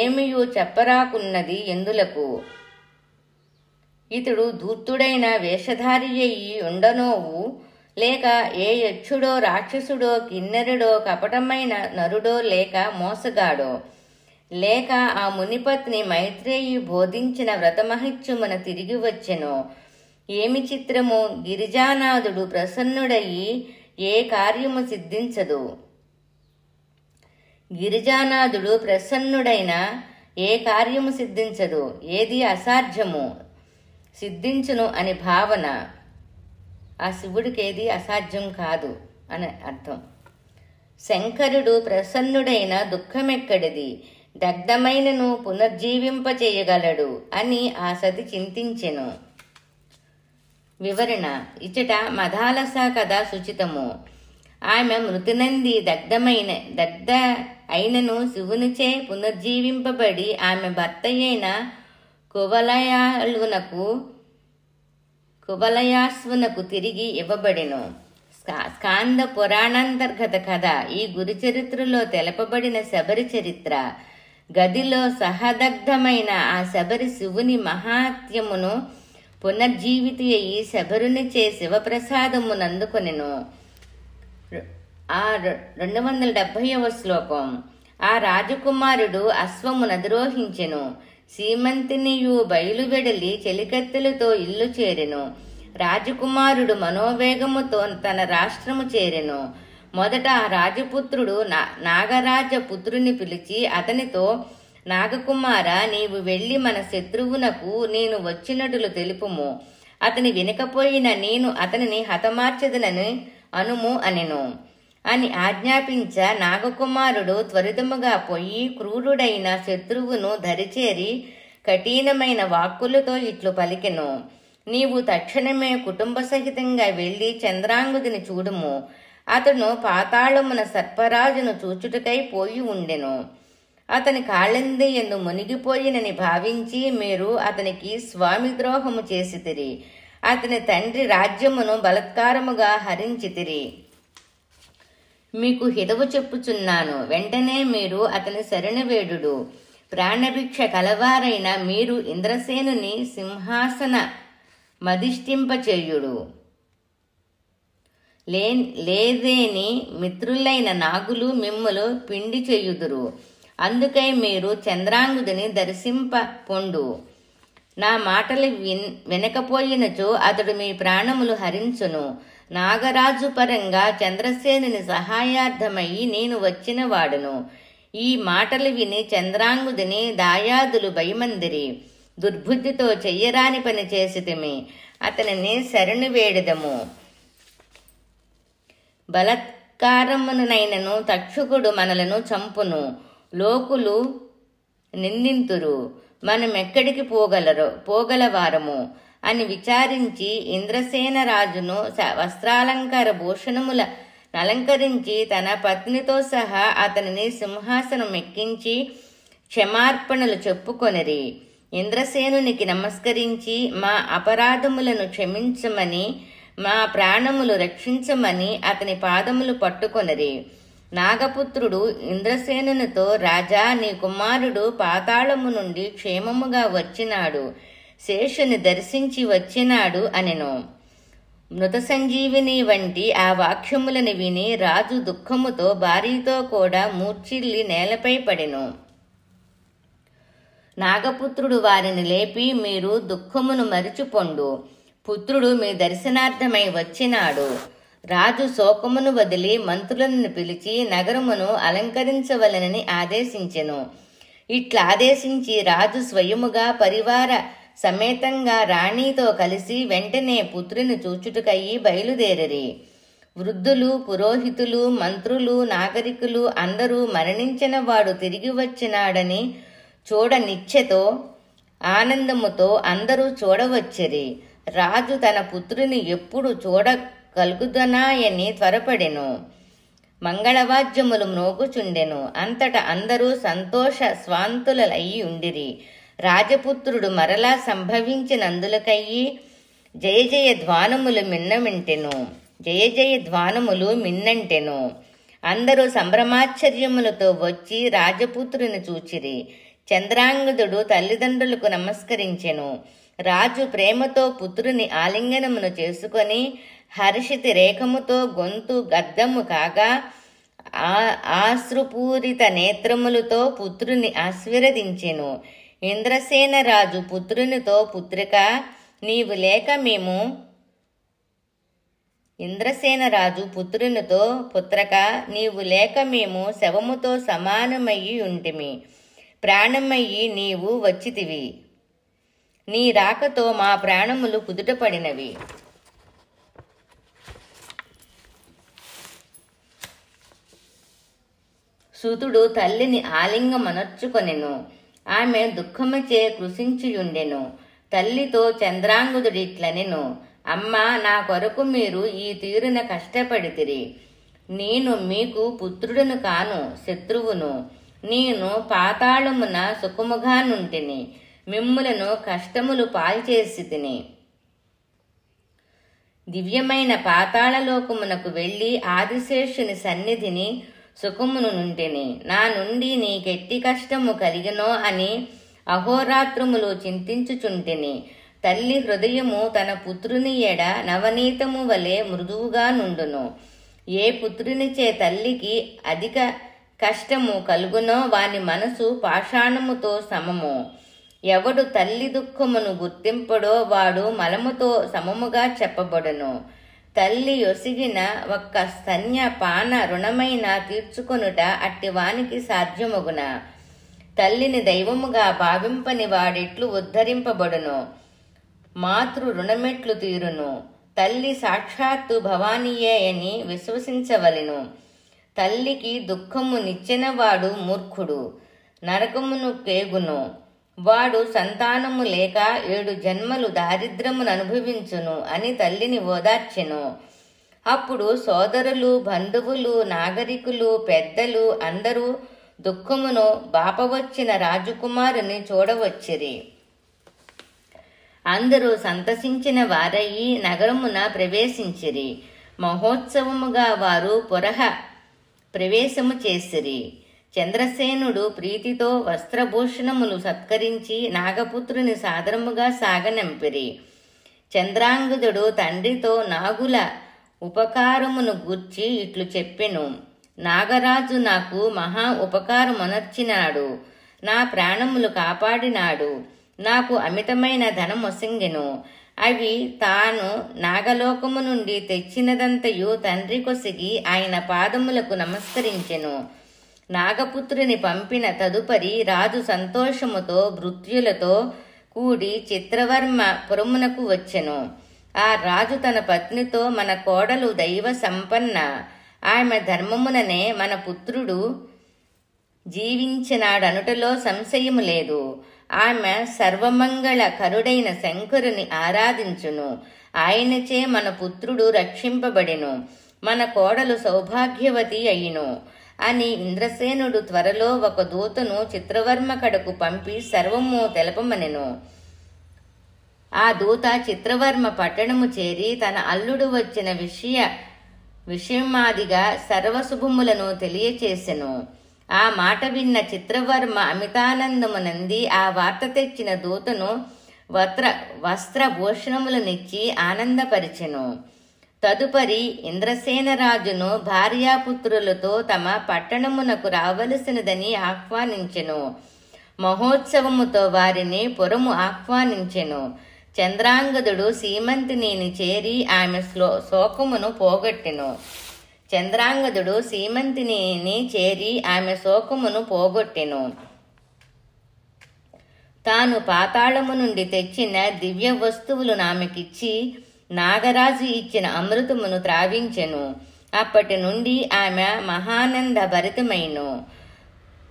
ఏమియూ చెప్పరాకున్నది ఎందులకు? ఇతడు ధూర్తుడైన వేషధారి అయి ఉండనోవు, లేక ఏ యక్షుడో రాక్షసుడో కిన్నెరుడో కపటమైన నరుడో లేక మోసగాడో, లేక ఆ మునిపత్ని మైత్రేయి బోధించిన వ్రతమహత్యమున తిరిగి వచ్చెనో. ఏమి చిత్రము, గిరిజానాథుడు ప్రసన్నుడయి ఏ కార్యము సిద్ధించదు. గిరిజానాథుడు ప్రసన్నుడైన ఏ కార్యము సిద్ధించదు, ఏది అసాధ్యము సిద్ధించును అని భావన. ఆ శివుడికి ఏది అసాధ్యం కాదు అని అర్థం. శంకరుడు ప్రసన్నుడైన దుఃఖమెక్కడిది, దగ్ధమైనను పునర్జీవింపచేయగలడు అని ఆ సతి చింతించెను. వివరణ: ఇచట మదాలస కథ సుచితము. ఆమె మృతినంది దగ్ధ అయినను శివునిచే పునర్జీవింపబడి ఆమె భర్త అయిన కువలయాశ్వునకు తిరిగి ఇవ్వబడెను. స్కాంద పురాణాంతర్గత కథ. ఈ గురు చరిత్రలో తెలపబడిన శబరి చరిత్ర. గదిలో సహదగ్ధమైన ఆ శబరి శివుని మహాత్యమును పునర్జీవితి అయి శబరునిచే శివప్రసాదమునందుకొనెను. 270వ శ్లోకం. ఆ రాజకుమారుడు అశ్వమునధిరోహించెను. సీమంతినియు బయలువెడలి చెలికత్తెలతో ఇల్లు చేరెను. రాజకుమారుడు మనోవేగముతో తన రాష్ట్రము చేరెను. మొదట ఆ రాజపుత్రుడు నాగరాజ పుత్రుని పిలిచి అతనితో, నాగకుమార, నీవు వెళ్లి మన శత్రువునకు నేను వచ్చినట్లు తెలుపుము. అతని వినకపోయిన నేను అతనిని హతమార్చదనని అనుము అనెను అని ఆజ్ఞాపించ నాగకుమారుడు త్వరితముగా పోయి క్రూరుడైన శత్రువును దరిచేరి కఠినమైన వాక్కులతో ఇట్లు పలికెను. నీవు తక్షణమే కుటుంబ సహితంగా వెళ్లి చంద్రాంగుదిని చూడుము. అతను పాతాళమున సర్పరాజును చూచుటకై పోయి ఉండెను. అతని కాళ్ళంది ఎందు మునిగిపోయినని భావించి మీరు అతనికి స్వామిద్రోహము చేసితిరి. అతని తండ్రి రాజ్యమును బలత్కారముగా హరించితిరి. మీకు హితవు చెప్పుచున్నాను, వెంటనే మీరు అతని శరణవేడుడు. ప్రాణభిక్ష కలవారైన మీరు ఇంద్రసేనుని సింహాసన మధిష్ఠింపచేయుడు. లేదేని మిత్రులైన నాగులు మిమ్ములు పిండి చేయుదురు. అందుకై మీరు చంద్రాంగుదిని దర్శింప పొండు. నా మాటలు వినకపోయినచో అతడు మీ ప్రాణములు హరించును. నాగరాజు పరంగా చంద్రసేనుని సహాయార్థమయ్యి నేను వచ్చిన వాడును. ఈ మాటలు విని చంద్రాంగుదిని దాయాదులు భయమందిరి. దుర్బుద్ధితో చెయ్యరాని పని చేసితిమి. అతనిని శరణు వేడెదము. బలత్కారమునైనను తక్షకుడు మనలను చంపును. లోకులు నిందింతురు. మనమెక్కడికి పోగలవారము అని విచారించి ఇంద్రసేన రాజును వస్త్రాలంకార భూషణముల అలంకరించి తన పత్నితో సహా అతనిని సింహాసనం ఎక్కించి క్షమార్పణలు చెప్పుకొనిరి. ఇంద్రసేనునికి నమస్కరించి మా అపరాధములను క్షమించమని, మా ప్రాణములు రక్షించమని అతని పాదములు పట్టుకొనిరి. నాగపుత్రుడు ఇంద్రసేనునితో, రాజా, నీ కుమారుడు పాతాళము నుండి క్షేమముగా వచ్చినాడు, శేషుని దర్శించి వచ్చినాడు అనెను. మృత సంజీవిని వంటి ఆ వాక్యములను విని రాజు దుఃఖముతో భార్యతో కూడా మూర్ఛిల్లి నేలపై పడెను. నాగపుత్రుడు వారిని లేపి, మీరు దుఃఖమును మరిచిపొండు, పుత్రుడు మీ దర్శనార్థమై వచ్చినాడు. రాజు శోకమును వదిలి మంత్రులను పిలిచి నగరమును అలంకరించవలనని ఆదేశించెను. ఇట్లా ఆదేశించి రాజు స్వయముగా పరివార సమేతంగా రాణితో కలిసి వెంటనే పుత్రుని చూచుటకయ్యి బయలుదేరిరి. వృద్ధులు, పురోహితులు, మంత్రులు, నాగరికులు అందరూ మరణించిన వాడు తిరిగి వచ్చినాడని చూడనిచ్చెతో ఆనందముతో అందరూ చూడవచ్చిరి. రాజు తన పుత్రుని ఎప్పుడు చూడగలుగుదనాయని త్వరపడెను. మంగళవాద్యములు మ్రోగుచుండెను. అంతట అందరూ సంతోష స్వాంతులయ్యి ఉండిరి. రాజపుత్రుడు మరలా సంభవించినందులకయ్యి జయ జయ ధ్వానములు మిన్నంటెను. అందరూ సంభ్రమాశ్చర్యములతో వచ్చి రాజపుత్రుని చూచిరి. చంద్రాంగదుడు తల్లిదండ్రులకు నమస్కరించెను. రాజు ప్రేమతో పుత్రుని ఆలింగనమును చేసుకొని హర్షితి రేఖముతో గొంతు గద్దము కాగా ఆశ్రుపూరిత నేత్రములతో పుత్రుని ఆశీర్వదించెను. ఇంద్రసేన రాజు పుత్రునితో పుత్రిక నీవు లేక మేము ఇంద్రసేనరాజు పుత్రునితో పుత్రక నీవు లేక మేము శవముతో సమానమయ్యి ఉంటిమి. ప్రాణమయ్యి నీవు వచ్చితివి. నీ రాకతో మా ప్రాణములు కుదుటపడినవి. సూతుడు తల్లిని ఆలింగమనర్చుకొనెను. ఆమె దుఃఖముచే కృశించియుండెను. తల్లితో చంద్రాంగుదుడిట్లనెను, అమ్మా, నా కొరకు మీరు ఈ తీరున కష్టపడితిరి. నేను మీకు పుత్రుడును కాను, శత్రువును. నేను పాతాళమున సుఖముగానుంటిని, మిమ్ములను కష్టములు పాల్చేసి తిని. దివ్యమైన పాతాళలోకమునకు వెళ్ళి ఆదిశేషుని సన్నిధిని సుఖమును నుంటిని. నా నుండి నీకెట్టి కష్టము కలిగినో అని అహోరాత్రములు చింతించుచుంటిని. తల్లి హృదయము తన పుత్రుని ఎడ నవనీతము వలె మృదువుగా నుండును. ఏ పుత్రునిచే తల్లికి అధిక కష్టము కలుగునో వాని మనసు పాషాణముతో సమము. ఎవడు తల్లి దుఃఖమును గుర్తింపడో వాడు మలముతో సమముగా చెప్పబడును. తల్లి యొసిగిన ఒక్క స్తన్య పాన రుణమైన తీర్చుకొనుట అట్టివానికి సాధ్యమగున. తల్లిని దైవముగా భావింపని వాడెట్లు ఉద్ధరింపబడును. మాతృ రుణమెట్లు తీరును. తల్లి సాక్షాత్తు భవానీయే అని విశ్వసించవలెను. తల్లికి దుఃఖము నిచ్చెనవాడు మూర్ఖుడు, నరకమును కేగును. వాడు సంతానము లేక 7 జన్మలు దారిద్ర్యమును అనుభవించును అని తల్లిని ఓదార్చెను. అప్పుడు సోదరులు, బంధువులు, నాగరికులు, పెద్దలు అందరూ దుఃఖమును బాపవచ్చిన రాజకుమారుని చూడవచ్చిరి. అందరూ సంతసించిన వారయి నగరమున ప్రవేశించిరి. మహోత్సవముగా వారు పురః ప్రవేశము చేసిరి. చంద్రసేనుడు ప్రీతితో వస్త్రభూషణములు సత్కరించి నాగపుత్రుని సాదరముగా సాగనంపిరి. చంద్రాంగదుడు తండ్రితో నాగుల ఉపకారమును గూర్చి ఇట్లు చెప్పెను. నాగరాజు నాకు మహా ఉపకారమునర్చినాడు. నా ప్రాణములు కాపాడినాడు. నాకు అమితమైన ధనమొసంగెను. అవి తాను నాగలోకము నుండి తెచ్చినదంతయు తండ్రి కొసిగి ఆయన పాదములకు నమస్కరించెను. నాగపుత్రుని పంపిన తదుపరి రాజు సంతోషముతో భృత్యులతో కూడి చిత్రవర్మ పురమునకు వచ్చెను. ఆ రాజు తన పత్నితో, మన కోడలు దైవ సంపన్న, ఆమె ధర్మముననే మన పుత్రుడు జీవించినాడనుటలో సంశయము లేదు. ఆమె సర్వమంగళ కరుడైన శంకరుని ఆరాధించును. ఆయనచే మన పుత్రుడు రక్షింపబడెను. మన కోడలు సౌభాగ్యవతి అయ్యును అని ఇంద్రసేనుడు త్వరలో ఒక దూతను చిత్రవర్మ కడకు పంపి సర్వము తెలపమనెను. ఆ దూత చిత్రవర్మ పట్టణము చేరి తన అల్లుడు వచ్చిన విషయమాదిగా సర్వశుభములను తెలియచేసెను. ఆ మాట విన్న చిత్రవర్మ అమితానందమునంది ఆ వార్త తెచ్చిన దూతను వస్త్రభూషణములనిచ్చి ఆనందపరిచెను. తదుపరి ఇంద్రసేనరాజును భార్యాపుత్రులతో తమ పట్టణమునకు రావలసినదని ఆహ్వానించెను. మహోత్సవముతో వారిని పురము ఆహ్వానించెను. చంద్రాంగదుడు సీమంతిని చేరి ఆమె శోకమును పోగొట్టెను. చంద్రాంగదుడు సీమంతిని చేరి ఆమె శోకమును పోగొట్టెను. తాను పాతాళము నుండి తెచ్చిన దివ్య వస్తువులు ఆమెకిచ్చి నాగరాజు ఇచ్చిన అమృతమును త్రావించెను. అప్పటి నుండి ఆమె మహానంద భరితమైను.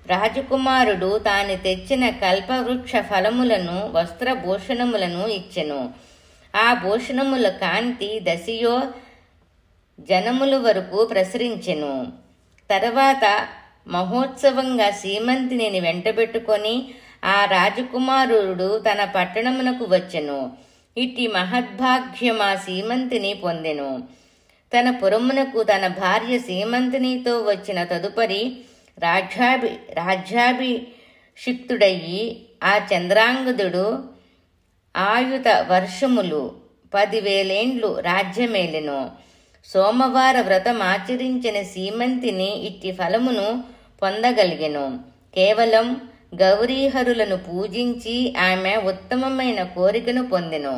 రాజకుమారుడు తాను తెచ్చిన కల్పవృక్ష ఫలములను వస్త్రభూషణములను ఇచ్చెను. ఆ భూషణముల కాంతి దశయో జనముల వరకు ప్రసరించెను. తర్వాత మహోత్సవంగా సీమంతిని వెంటబెట్టుకొని ఆ రాజకుమారుడు తన పట్టణమునకు వచ్చెను. ఇట్టి మహద్భాగ్యమా సీమంతిని పొందెను. తన పురమునకు తన భార్య సీమంతినితో వచ్చిన తదుపరి రాజ్యాభిషిక్తుడయ్యి ఆ చంద్రాంగదుడు ఆయుధ వర్షములు 10,000 రాజ్యమేలెను. సోమవార వ్రతమాచరించిన సీమంతిని ఇట్టి ఫలమును పొందగలిగెను. కేవలం గౌరీహరులను పూజించి ఆమె ఉత్తమమైన కోరికను పొందెను.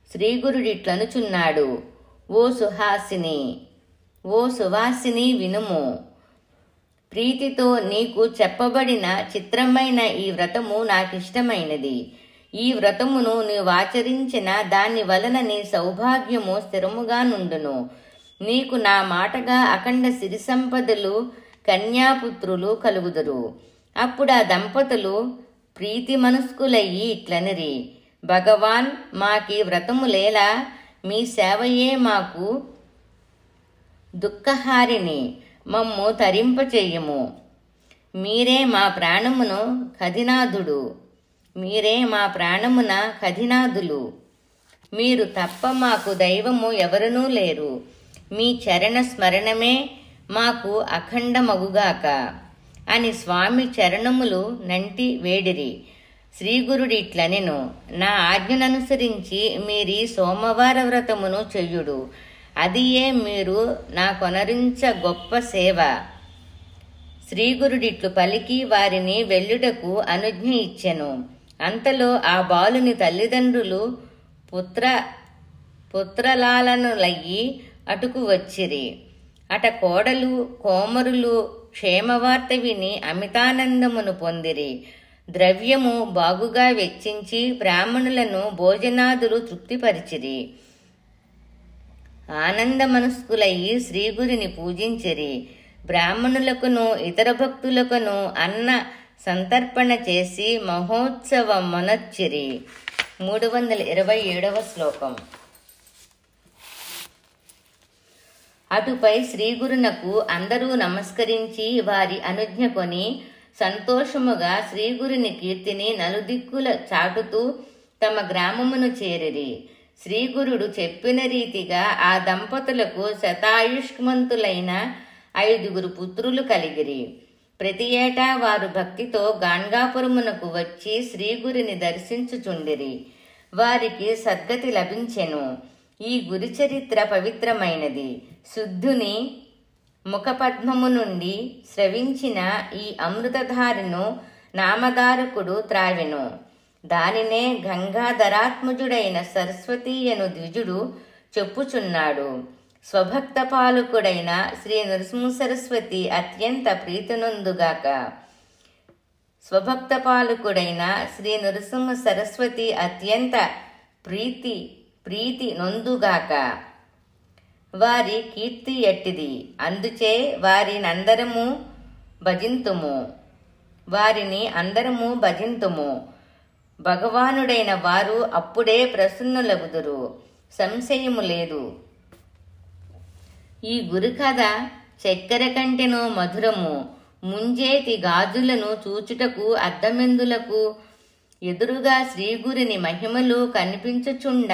శ్రీగురుడిట్లనుచున్నాడు: ఓ సుహాసిని వినుము. ప్రీతితో నీకు చెప్పబడిన చిత్రమైన ఈ వ్రతము నాకిష్టమైనది. ఈ వ్రతమును నీవాచరించిన దాని వలన నీ సౌభాగ్యము స్థిరముగా నుండును. నీకు నా మాటగా అఖండ సిరి సంపదలు, కన్యాపుత్రులు కలుగుదురు. అప్పుడు ఆ దంపతులు ప్రీతి మనస్కులయ్యి ఇట్లనిరి: భగవాన్, మాకీ వ్రతములేలా? మీ సేవయే మాకు దుఃఖహారిణి. మమ్ము తరింపచేయుము. మీరే మా ప్రాణమున ఖదినాదులు. మీరు తప్ప మాకు దైవము ఎవరునూ లేరు. మీ చరణ స్మరణమే మాకు అఖండమగుగాక అని స్వామి చరణములు నంటి వేడిరి. శ్రీగురుడిట్లనెను: నా ఆజ్ఞననుసరించి మీరీ సోమవార వ్రతమును చెయ్యుడు. అదియే మీరు నాకొనరించ గొప్ప సేవ. శ్రీగురుడిట్లు పలికి వారిని వెళ్ళుటకు అనుజ్ఞ ఇచ్చెను. అంతలో ఆ బాలుని తల్లిదండ్రులు పుత్రలాలనులయ్యి అటుకు వచ్చిరి. అట కోడలు కోమరులు క్షేమవార్త విని అమితానందమును పొందిరి. ద్రవ్యము బాగుగా వెచ్చించి బ్రాహ్మణులను భోజనాదులు తృప్తిపరిచిరి. ఆనంద మనస్కులయ్యి శ్రీగురిని పూజించిరి. బ్రాహ్మణులకును ఇతర భక్తులకును అన్న సంతర్పణ చేసి మహోత్సవమునర్చిరి. 327వ శ్లోకం. అటుపై శ్రీగురునకు అందరూ నమస్కరించి వారి అనుజ్ఞ కొని సంతోషముగా శ్రీగురుని కీర్తిని నలుదిక్కుల చాటుతూ తమ గ్రామమును చేరిరి. శ్రీగురుడు చెప్పిన రీతిగా ఆ దంపతులకు శతాయుష్మంతులైన 5 పుత్రులు కలిగిరి. ప్రతి ఏటా వారు భక్తితో గాణ్గాపురమునకు వచ్చి శ్రీగురిని దర్శించుచుండిరి. వారికి సద్గతి లభించెను. ఈ గురుచరిత్ర పవిత్రమైనది. శుద్ధుని ముఖపద్మము నుండి స్రవించిన ఈ అమృతధారను నామధారకుడు త్రావెను. దానినే గంగాధరాత్మజుడైన సరస్వతీయను ద్విజుడు చెప్పుచున్నాడు. స్వభక్త పాలకుడైన శ్రీ నృసింహ సరస్వతి అత్యంత ప్రీతినొందుగాక. స్వభక్తపాలకుడైన శ్రీ నృసింహ సరస్వతి అత్యంత ప్రీతి నొందుగాక. వారి కీర్తి ఎట్టిది. అందుచే వారిని అందరము భజింతుము. భగవానుడైన వారు అప్పుడే ప్రసన్నులగుదురు. సంశయము లేదు. ఈ గురుకథ చక్కెర కంటెను మధురము. ముంజేతి గాజులను చూచుటకు అద్దమెందులకు. ఎదురుగా శ్రీగురిని మహిమలు కనిపించుచుండ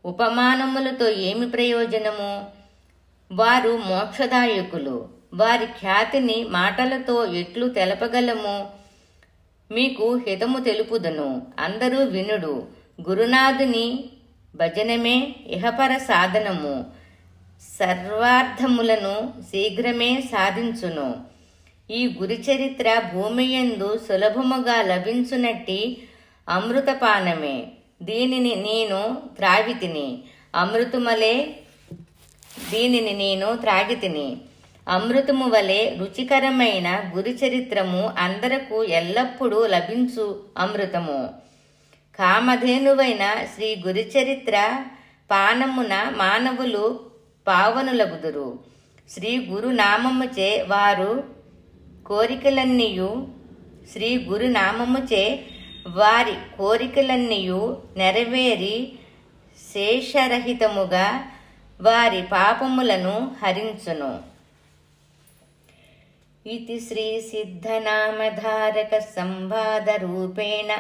ఉపమానములతో ఏమి ప్రయోజనము? వారు మోక్షదాయకులు. వారి ఖ్యాతిని మాటలతో ఎట్లు తెలపగలము? మీకు హితము తెలుపుదును, అందరూ వినుడు. గురునాథుని భజనమే ఇహపర సాధనము. సర్వార్థములను శీఘ్రమే సాధించును. ఈ గురుచరిత్ర భూమియందు సులభముగా లభించునట్టి అమృతపానమే. దీనిని నేను త్రాగితిని. అమృతము వలె రుచికరమైన గురుచరిత్రము అందరకు ఎల్లప్పుడూ లభించు అమృతము. కామధేనువైన శ్రీ గురుచరిత్ర పానమున మానవులు పావనులగుదురు. శ్రీ గురునామముచే వారి కోరికలన్నీయు నెరవేరి శేషరహితముగా వారి పాపములను హరించును. ఇతి శ్రీ సిద్ధనామధారక సంవాద రూపేణ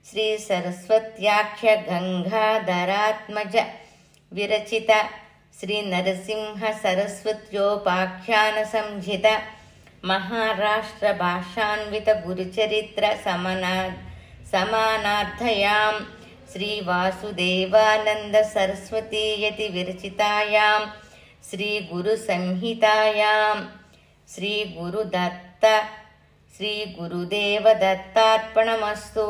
శ్రీ సరస్వత్యాఖ్య గంగాధరాత్మజ విరచిత శ్రీ నరసింహ సరస్వత్యోపాఖ్యాన సంహిత మహారాష్ట్ర భాషాన్విత గురుచరిత్ర समानार्थयां श्रीवासुदेवानन्द सरस्वतीयति विरचितायां श्रीगुरुसंहितायां श्रीगुरुदेवदत्तार्पणमस्तु।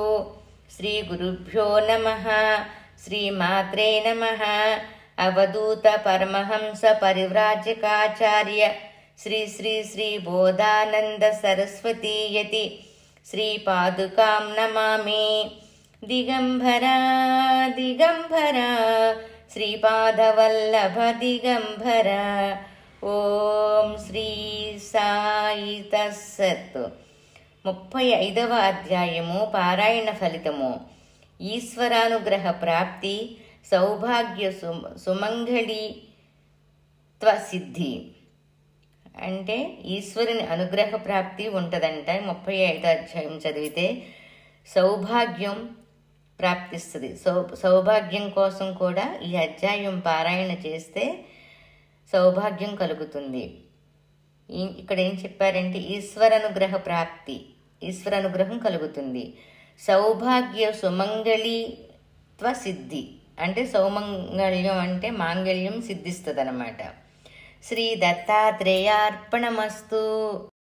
श्रीगुरुभ्यो नमः। श्रीमात्रे नमः। अवधूत परमहंस परिव्राजकाचार्य श्री श्री श्री बोधानंद सरस्वती यति श्रीपादुकां नमामि। दिगंबरा दिगंबरा श्रीपादवल्लभ दिगंबरा। ఓం శ్రీ సాయి తస్సత్. 35వ అధ్యాయము పారాయణ ఫలితము. ఈశ్వరానుగ్రహ ప్రాప్తి సౌభాగ్య సుమంగళిత్వ సిద్ధి. అంటే ఈశ్వరుని అనుగ్రహ ప్రాప్తి ఉంటుందంట. 35వ అధ్యాయం చదివితే సౌభాగ్యం ప్రాప్తిస్తుంది. సౌభాగ్యం కోసం కూడా ఈ అధ్యాయం పారాయణ చేస్తే సౌభాగ్యం కలుగుతుంది. ఇక్కడ ఏం చెప్పారంటే ఈశ్వరానుగ్రహ ప్రాప్తి, ఈశ్వరానుగ్రహం కలుగుతుంది. సౌభాగ్య సుమంగళిత్వ సిద్ధి అంటే సౌమంగళ్యం అంటే మాంగళ్యం సిద్ధిస్తుంది అన్నమాట. శ్రీ దత్తాత్రేయార్పణమస్తు.